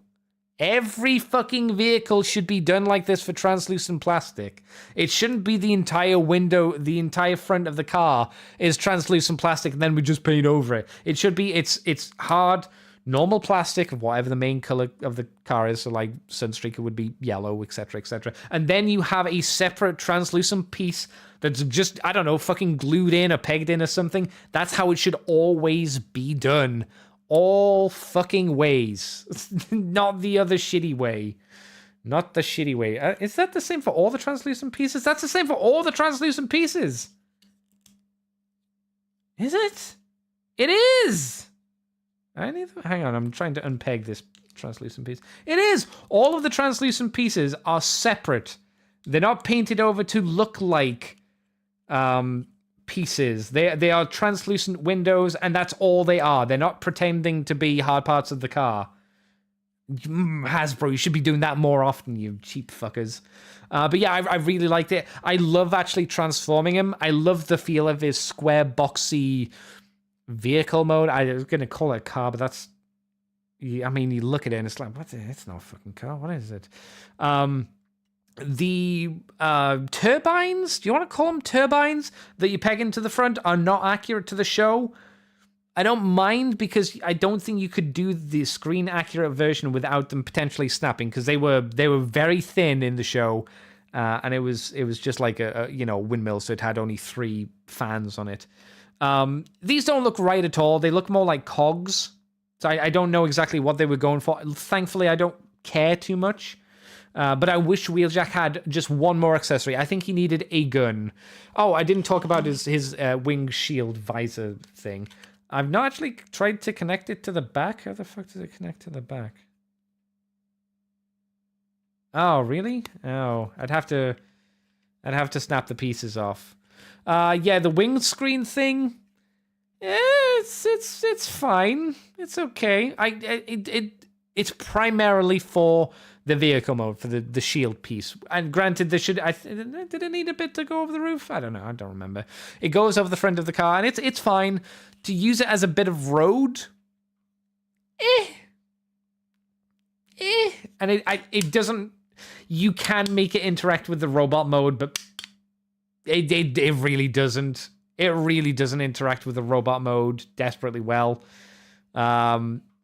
Every fucking vehicle should be done like this for translucent plastic. It shouldn't be the entire window, the entire front of the car is translucent plastic and then we just paint over it. It should be, it's hard, normal plastic of whatever the main color of the car is. So like Sunstreaker would be yellow, etc., etc. And then you have a separate translucent piece that's just, I don't know, fucking glued in or pegged in or something. That's how it should always be done. All fucking ways. Not the other shitty way. Not the shitty way. Is that the same for all the translucent pieces? That's the same for all the translucent pieces. Is it? It is! Hang on, I'm trying to unpeg this translucent piece. It is! All of the translucent pieces are separate. They're not painted over to look like pieces. They are translucent windows, and that's all they are. They're not pretending to be hard parts of the car. Hasbro, you should be doing that more often, you cheap fuckers. But yeah, I really liked it. I love actually transforming him. I love the feel of his square, boxy vehicle mode. I was going to call it a car, but that's... I mean, you look at it and it's like, it's not a fucking car. What is it? The turbines, do you want to call them turbines, that you peg into the front are not accurate to the show. I don't mind because I don't think you could do the screen accurate version without them potentially snapping, because they were very thin in the show, and it was just like a windmill, so it had only 3 fans on it. These don't look right at all. They look more like cogs. So I don't know exactly what they were going for. Thankfully, I don't care too much. But I wish Wheeljack had just one more accessory. I think he needed a gun. Oh, I didn't talk about his wing shield visor thing. I've not actually tried to connect it to the back. How the fuck does it connect to the back? Oh, really? Oh, I'd have to snap the pieces off. Yeah, the wing screen thing. It's fine. It's okay. it's primarily for the vehicle mode, for the shield piece. And granted, did it need a bit to go over the roof? I don't know. I don't remember. It goes over the front of the car, and it's fine. To use it as a bit of road, and it doesn't. You can make it interact with the robot mode, but it really doesn't. It really doesn't interact with the robot mode desperately well.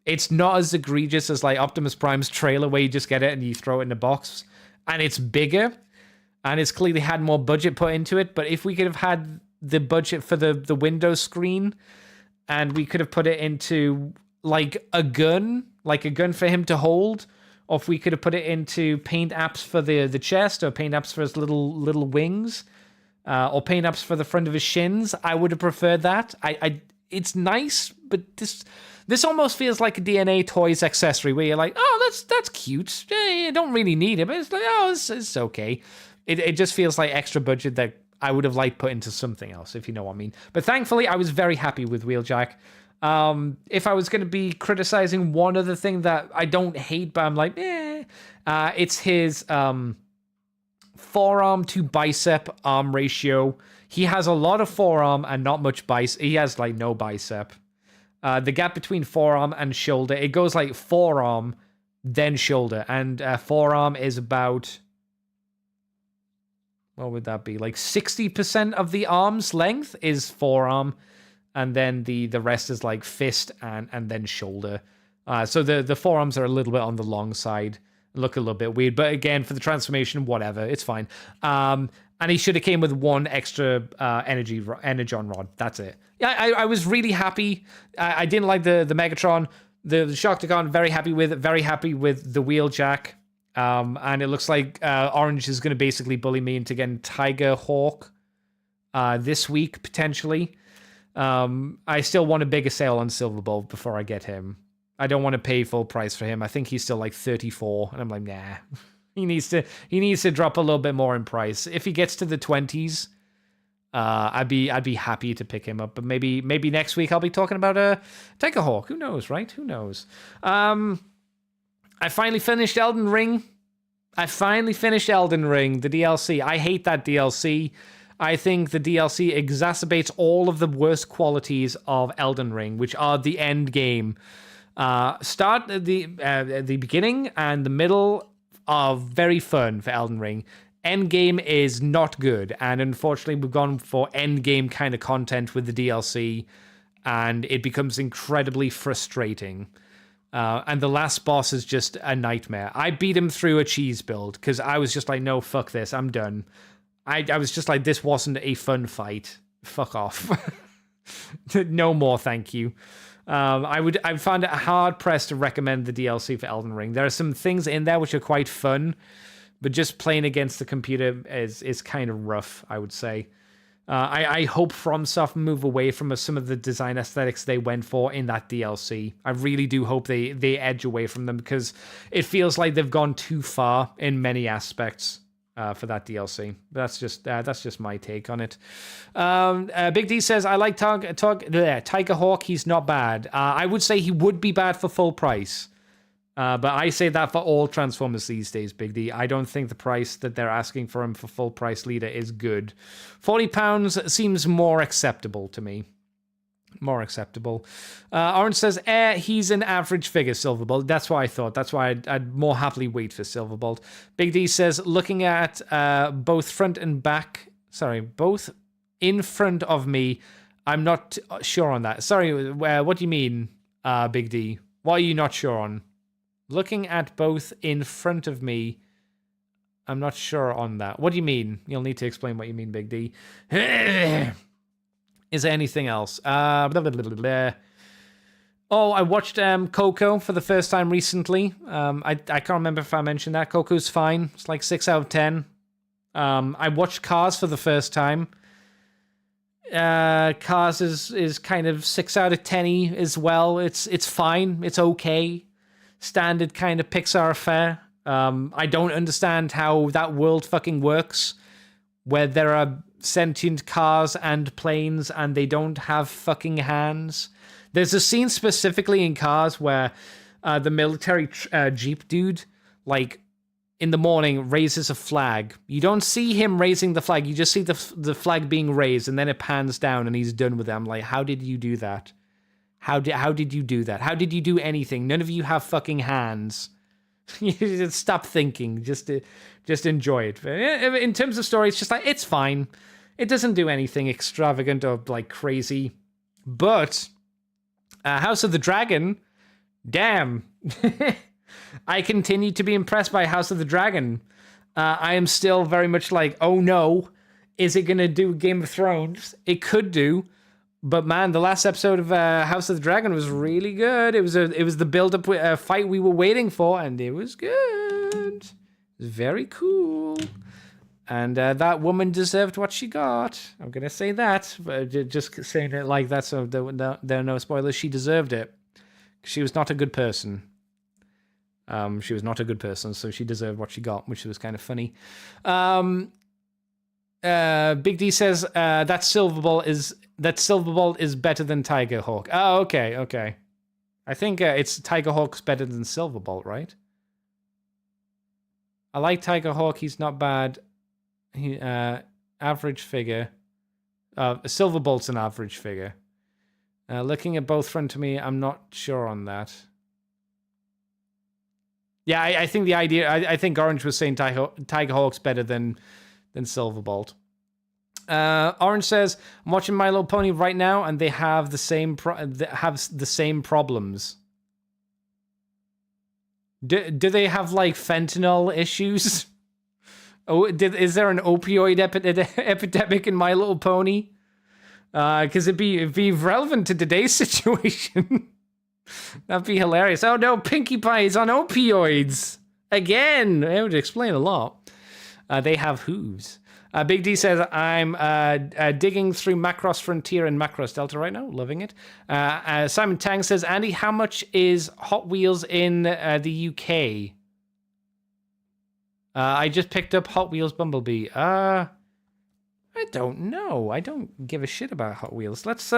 It's not as egregious as like Optimus Prime's trailer, where you just get it and you throw it in a box, and it's bigger, and it's clearly had more budget put into it. But if we could have had the budget for the window screen, and we could have put it into like a gun for him to hold, or if we could have put it into paint apps for the chest, or paint apps for his little wings, or paint apps for the front of his shins, I would have preferred that. It's nice, but this almost feels like a DNA Toys accessory, where you're like, oh, that's cute. You don't really need it, but it's like, oh, it's okay. It just feels like extra budget that I would have liked put into something else, if you know what I mean. But thankfully, I was very happy with Wheeljack. If I was going to be criticizing one other thing that I don't hate, but I'm like, it's his forearm to bicep arm ratio. He has a lot of forearm and not much bicep. He has like no bicep. The gap between forearm and shoulder, it goes like forearm, then shoulder. And forearm is about, what would that be? Like 60% of the arm's length is forearm. And then the rest is like fist and then shoulder. So the forearms are a little bit on the long side. Look a little bit weird. But again, for the transformation, whatever. It's fine. And he should have came with one extra Energon rod. That's it. Yeah, I was really happy. I didn't like the Megatron. The Shockticon, very happy with it. Very happy with the Wheeljack. And it looks like Orange is going to basically bully me into getting Tiger Hawk this week, potentially. I still want a bigger sale on Silverbolt before I get him. I don't want to pay full price for him. I think he's still like 34, and I'm like, nah. He needs to drop a little bit more in price. If he gets to the 20s, I'd be happy to pick him up. But maybe next week I'll be talking about a Tiger Hawk. Who knows, right? Who knows? I finally finished Elden Ring. the DLC. I hate that DLC. I think the DLC exacerbates all of the worst qualities of Elden Ring, which are the end game. Start at the beginning and the middle are very fun for Elden Ring. End game is not good, and unfortunately we've gone for end game kind of content with the DLC, and it becomes incredibly frustrating. And the last boss is just a nightmare. I beat him through a cheese build because I was just like, no, fuck this, I'm done. I was just like, this wasn't a fun fight. Fuck off. No more, thank you. I found it hard pressed to recommend the DLC for Elden Ring. There are some things in there which are quite fun, but just playing against the computer is kind of rough, I would say. I hope FromSoft move away from some of the design aesthetics they went for in that DLC. I really do hope they edge away from them, because it feels like they've gone too far in many aspects. For that DLC. That's just my take on it. Big D says, I like Tiger Hawk. He's not bad. I would say he would be bad for full price. But I say that for all Transformers these days, Big D. I don't think the price that they're asking for him for full price leader is good. £40 seems more acceptable to me. More acceptable. Orange says, he's an average figure, Silverbolt. That's what I thought. That's why I'd more happily wait for Silverbolt. Big D says, looking at both front and back, both in front of me, I'm not sure on that. Sorry, what do you mean, Big D? What are you not sure on? Looking at both in front of me, I'm not sure on that. What do you mean? You'll need to explain what you mean, Big D. Is there anything else? Oh, I watched Coco for the first time recently. I can't remember if I mentioned that. Coco's fine. It's like 6 out of 10. I watched Cars for the first time. Cars is kind of 6 out of 10 as well. It's fine. It's okay. Standard kind of Pixar affair. I don't understand how that world fucking works, where there are sentient cars and planes and they don't have fucking hands. There's a scene specifically in Cars where the military Jeep dude, like, in the morning, raises a flag. You don't see him raising the flag. You just see the flag being raised, and then it pans down, and he's done with it. I'm like, how did you do that? How did you do that? How did you do anything? None of you have fucking hands. You just stop thinking. Just enjoy it. In terms of story, it's just like, it's fine. It doesn't do anything extravagant or like crazy. But House of the Dragon, damn. I continue to be impressed by House of the Dragon. I am still very much like, oh no, is it going to do Game of Thrones? It could do. But man, the last episode of House of the Dragon was really good. It was the build-up fight we were waiting for, and it was good. It was very cool. And that woman deserved what she got. I'm going to say that. Just saying it like that so there are no spoilers. She deserved it. She was not a good person. She was not a good person, so she deserved what she got, which was kind of funny. Big D says that Silverbolt is better than Tiger Hawk. Oh, okay. I think it's Tiger Hawk's better than Silverbolt, right? I like Tiger Hawk. He's not bad. He average figure. Silverbolt's an average figure. Looking at both front of me, I'm not sure on that. Yeah, I think the idea. I think Orange was saying Tiger Hawk's better than Silverbolt. Orange says, I'm watching My Little Pony right now, and they have the same problems. Do they have like fentanyl issues? Oh, is there an opioid epidemic in My Little Pony? Because it'd be relevant to today's situation. That'd be hilarious. Oh no, Pinkie Pie is on opioids again. It would explain a lot. They have hooves. Big D says, I'm digging through Macross Frontier and Macross Delta right now. Loving it. Simon Tang says, Andy, how much is Hot Wheels in the UK? I just picked up Hot Wheels Bumblebee. I don't know. I don't give a shit about Hot Wheels. Let's,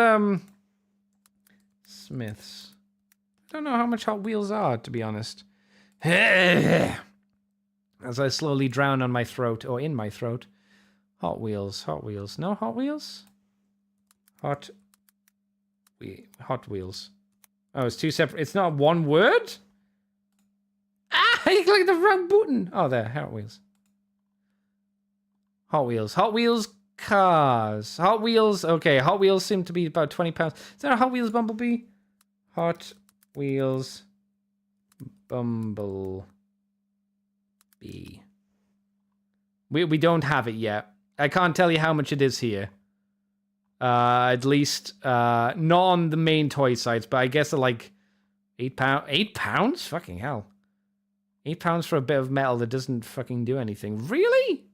Smiths. I don't know how much Hot Wheels are, to be honest. As I slowly drown on my throat, or in my throat. Hot Wheels. No Hot Wheels? Hot Wheels. Oh, it's two separate. It's not one word? I clicked the wrong button. Oh, there. Hot Wheels. Hot Wheels cars. Hot Wheels. Okay, Hot Wheels seem to be about £20. Is there a Hot Wheels Bumblebee? Hot Wheels Bumblebee. We don't have it yet. I can't tell you how much it is here. At least not on the main toy sites, but I guess they're like £8. £8? Fucking hell. £8 for a bit of metal that doesn't fucking do anything. Really?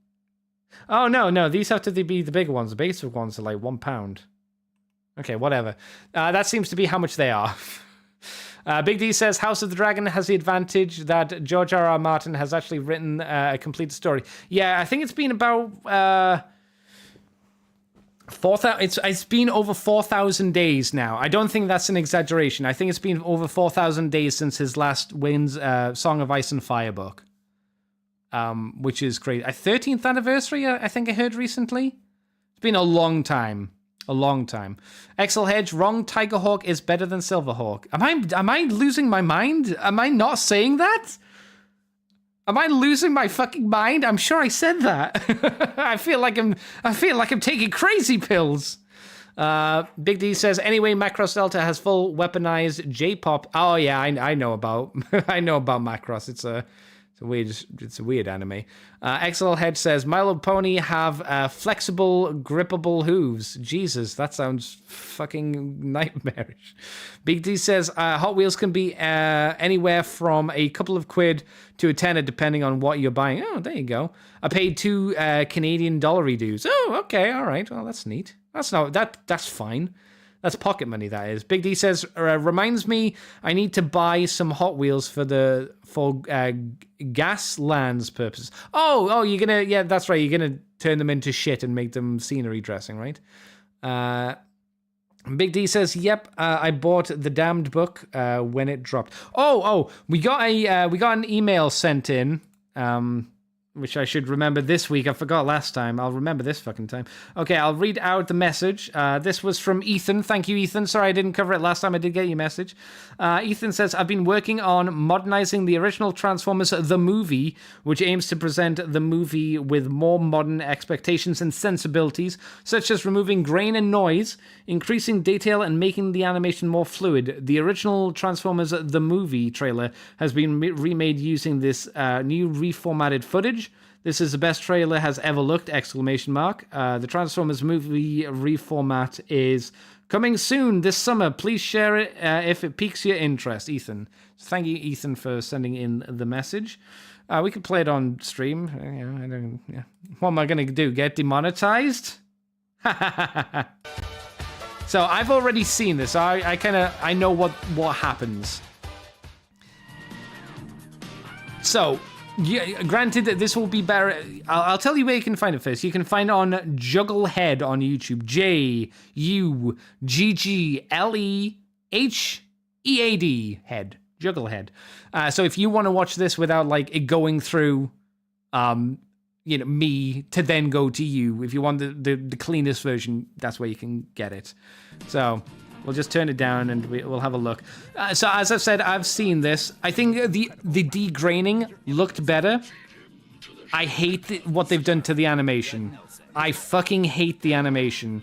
Oh no, these have to be the bigger ones. The basic ones are like £1. Okay, whatever. That seems to be how much they are. Big D says, House of the Dragon has the advantage that George R.R. Martin has actually written a complete story. Yeah, I think it's been about 4,000. It's been over 4,000 days now. I don't think that's an exaggeration. I think it's been over 4,000 days since his last Wins Song of Ice and Fire book, which is crazy. 13th anniversary, I think I heard recently. It's been a long time. A long time. Excel Hedge, wrong. Tiger Hawk is better than Silverhawk. Am I losing my mind? Am I not saying that? Am I losing my fucking mind? I'm sure I said that. I feel like I'm taking crazy pills. Big D says, anyway, Macross Delta has full weaponized J-pop. Oh yeah, I know about Macross. It's a weird anime. XL Head says, My Little Pony have flexible, grippable hooves. Jesus, that sounds fucking nightmarish. Big D says, Hot Wheels can be anywhere from a couple of quid to a tenner, depending on what you're buying. Oh, there you go. I paid $2 Canadian dollary dues. Oh, okay, all right. Well, that's neat. That's fine. That's pocket money, that is. Big D says, reminds me I need to buy some Hot Wheels for Gaslands purposes. Oh, you're gonna, yeah, that's right. You're gonna turn them into shit and make them scenery dressing, right? Big D says, "Yep, I bought the damned book when it dropped." Oh, we got an email sent in, which I should remember this week. I forgot last time. I'll remember this fucking time. Okay, I'll read out the message. This was from Ethan. Thank you, Ethan. Sorry I didn't cover it last time. I did get your message. Ethan says, "I've been working on modernizing the original Transformers the movie, which aims to present the movie with more modern expectations and sensibilities, such as removing grain and noise, increasing detail, and making the animation more fluid. The original Transformers the movie trailer has been remade using this new reformatted footage. This is the best trailer has ever looked! ! The Transformers movie reformat is coming soon this summer. Please share it if it piques your interest, Ethan." So thank you, Ethan, for sending in the message. We could play it on stream. What am I going to do? Get demonetized? So I've already seen this. I know what happens. So. Yeah, granted, this will be better. I'll tell you where you can find it first. You can find it on Jugglehead on YouTube. JUGGLEHEAD head. Jugglehead. So if you want to watch this without like it going through, me to then go to you, if you want the cleanest version, that's where you can get it. So. We'll just turn it down and we'll have a look. So as I've said, I've seen this. I think the degraining looked better. I hate what they've done to the animation. I fucking hate the animation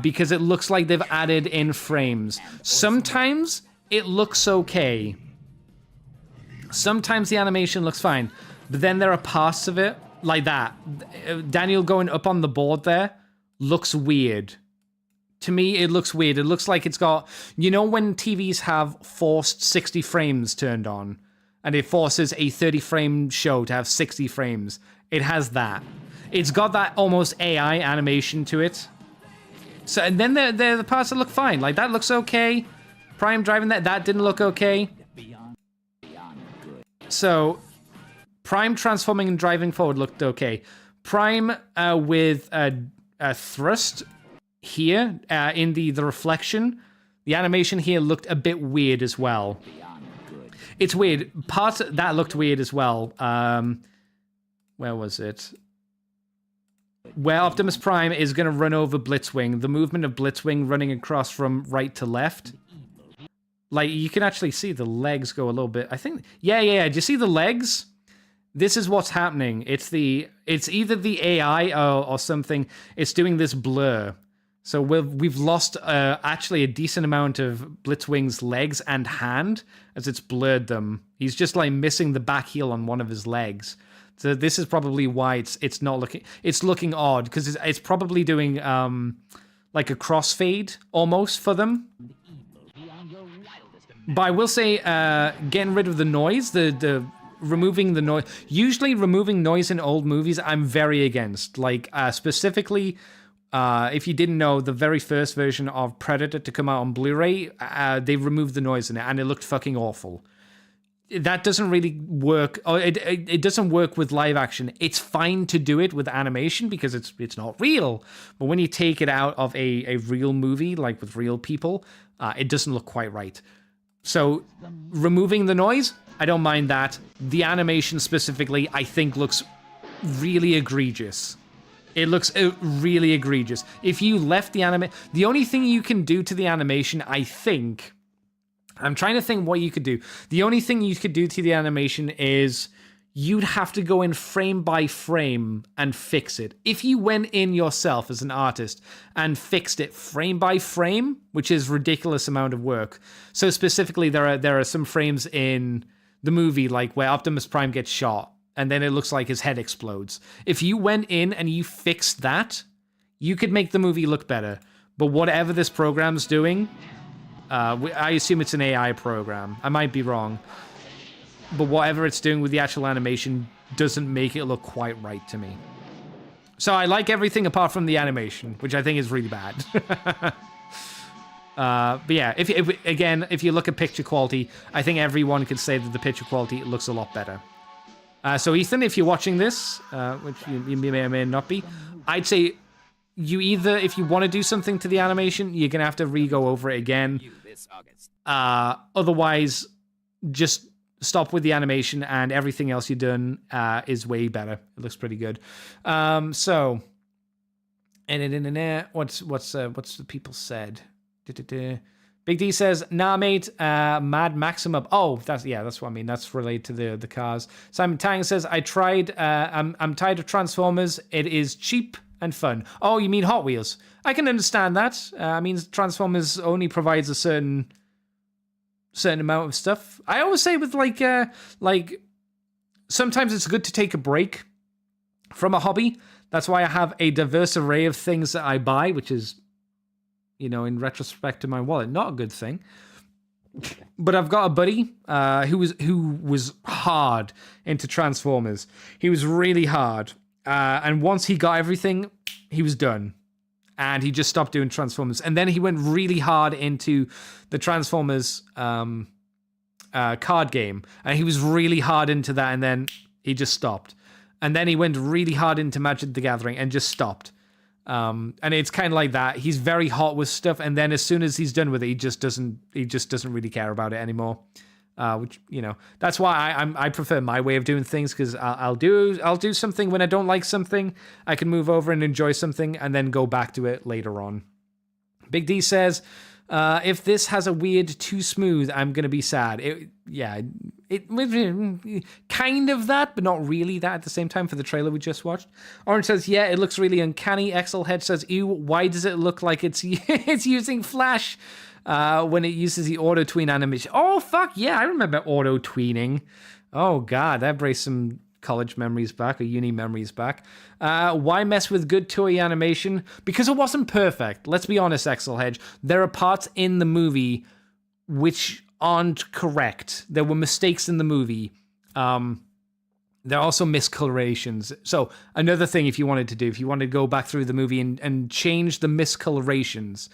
because it looks like they've added in frames. Sometimes it looks okay. Sometimes the animation looks fine. But then there are parts of it, like that. Daniel going up on the board there looks weird. To me, it looks weird. It looks like it's got... when TVs have forced 60 frames turned on, and it forces a 30-frame show to have 60 frames. It has that. It's got that almost AI animation to it. So, and then there are the parts that look fine. Like, that looks okay. Prime driving that didn't look okay. So, Prime transforming and driving forward looked okay. Prime with a thrust... Here, in the reflection, the animation here looked a bit weird as well. It's weird. Parts that looked weird as well. Where was it? Where Optimus Prime is going to run over Blitzwing. The movement of Blitzwing running across from right to left. Like, you can actually see the legs go a little bit. I think... Yeah. Do you see the legs? This is what's happening. It's either the AI or something. It's doing this blur. So we've lost actually a decent amount of Blitzwing's legs and hand as it's blurred them. He's just like missing the back heel on one of his legs. So this is probably why it's not looking... It's looking odd because it's probably doing like a crossfade almost for them. But I will say getting rid of the noise, the removing the noise. Usually removing noise in old movies I'm very against. Like specifically... if you didn't know, the very first version of Predator to come out on Blu-ray, they removed the noise in it, and it looked fucking awful. That doesn't really work. It doesn't work with live action. It's fine to do it with animation because it's not real. But when you take it out of a real movie, like with real people, it doesn't look quite right. So removing the noise, I don't mind that. The animation specifically, I think looks really egregious. It looks really egregious. If you left the only thing you can do to the animation, I think... I'm trying to think what you could do. The only thing you could do to the animation is you'd have to go in frame by frame and fix it. If you went in yourself as an artist and fixed it frame by frame, which is a ridiculous amount of work. So specifically, there are some frames in the movie like where Optimus Prime gets shot. And then it looks like his head explodes. If you went in and you fixed that, you could make the movie look better. But whatever this program's doing, I assume it's an AI program. I might be wrong. But whatever it's doing with the actual animation doesn't make it look quite right to me. So I like everything apart from the animation, which I think is really bad. But yeah, if you look at picture quality, I think everyone could say that the picture quality looks a lot better. So Ethan, if you're watching this, which you may or may not be, I'd say if you want to do something to the animation, you're gonna have to re-go over it again. Otherwise, just stop with the animation, and everything else you've done is way better. It looks pretty good. So, what's the people said? Big D says, nah, mate, Mad Maximum. Oh, that's what I mean. That's related to the cars. Simon Tang says, I'm tired of Transformers. It is cheap and fun. Oh, you mean Hot Wheels? I can understand that. I mean, Transformers only provides a certain amount of stuff. I always say with like sometimes it's good to take a break from a hobby. That's why I have a diverse array of things that I buy, which is, in retrospect to my wallet, not a good thing. But I've got a buddy who was hard into Transformers. He was really hard. And once he got everything, he was done. And he just stopped doing Transformers. And then he went really hard into the Transformers card game. And he was really hard into that, and then he just stopped. And then he went really hard into Magic the Gathering and just stopped. And it's kind of like that. He's very hot with stuff, and then as soon as he's done with it, he just doesn't really care about it anymore. Which, that's why I prefer my way of doing things, because I'll do something when I don't like something. I can move over and enjoy something and then go back to it later on. Big D says, if this has a weird too smooth, I'm gonna be sad. It kind of that, but not really that at the same time for the trailer we just watched. Orange says, yeah, it looks really uncanny. Exelhead says, ew, why does it look like it's using Flash when it uses the auto-tween animation? Oh, fuck, yeah, I remember auto-tweening. Oh, God, that brings some college memories back, or uni memories back. Why mess with good toy animation? Because it wasn't perfect. Let's be honest, Exelhead. There are parts in the movie which aren't correct. There were mistakes in the movie. There are also miscolorations. So another thing, if you wanted to go back through the movie and change the miscolorations,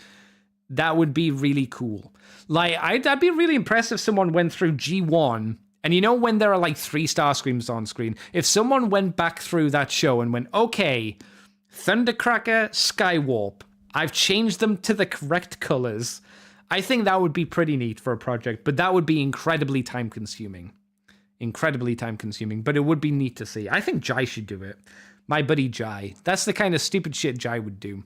that would be really cool. Like, I'd be really impressed if someone went through G1, and when there are like 3-star screens on screen, if someone went back through that show and went, okay, Thundercracker, Skywarp, I've changed them to the correct colors. I think that would be pretty neat for a project, but that would be incredibly time-consuming. But it would be neat to see. I think Jai should do it. My buddy Jai. That's the kind of stupid shit Jai would do.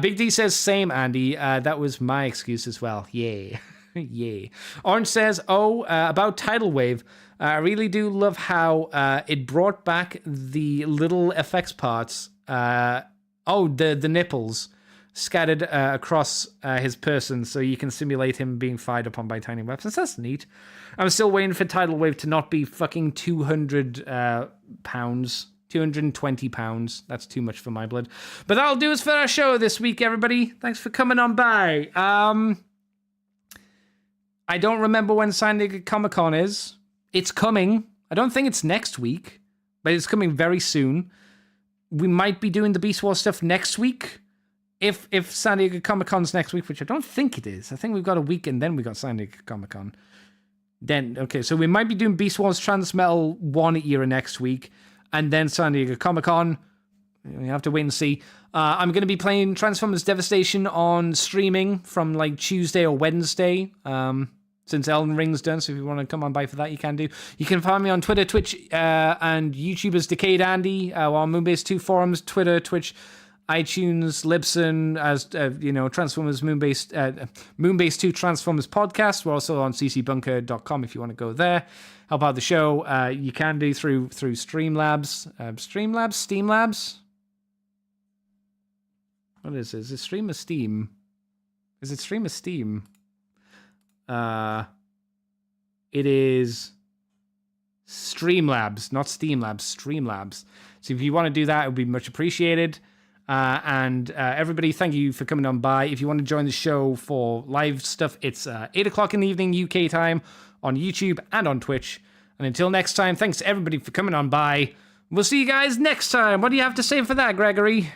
Big D says, same, Andy. That was my excuse as well. Yeah. Yeah. Orange says, about Tidal Wave. I really do love how it brought back the little effects parts. The nipples scattered across his person, so you can simulate him being fired upon by tiny weapons. That's neat. I'm still waiting for Tidal Wave to not be fucking 200 pounds. 220 pounds. That's too much for my blood. But that'll do us for our show this week, everybody. Thanks for coming on by. I don't remember when San Diego Comic-Con is. It's coming. I don't think it's next week, but it's coming very soon. We might be doing the Beast Wars stuff next week. If San Diego Comic-Con's next week, which I don't think it is. I think we've got a week and then we got San Diego Comic-Con. Okay, so we might be doing Beast Wars Transmetal 1 era next week, and then San Diego Comic-Con. We have to wait and see. I'm going to be playing Transformers Devastation on streaming from like Tuesday or Wednesday, since Elden Ring's done. So if you want to come on by for that, you can do. You can find me on Twitter, Twitch, and YouTube as Decayed Andy, on Moonbase 2 forums, Twitter, Twitch, iTunes, Libsyn, as Transformers Moonbase 2 Transformers podcast. We're also on ccbunker.com if you want to go there. Help out the show. You can do through Streamlabs. Steamlabs? What is it? Is it Stream or Steam? Is it Stream or Steam? It is Streamlabs, not Steamlabs, Streamlabs. So if you want to do that, it would be much appreciated. And everybody, thank you for coming on by. If you want to join the show for live stuff, it's 8 o'clock in the evening UK time on YouTube and on Twitch. And until next time, thanks to everybody for coming on by. We'll see you guys next time. What do you have to say for that, Gregory?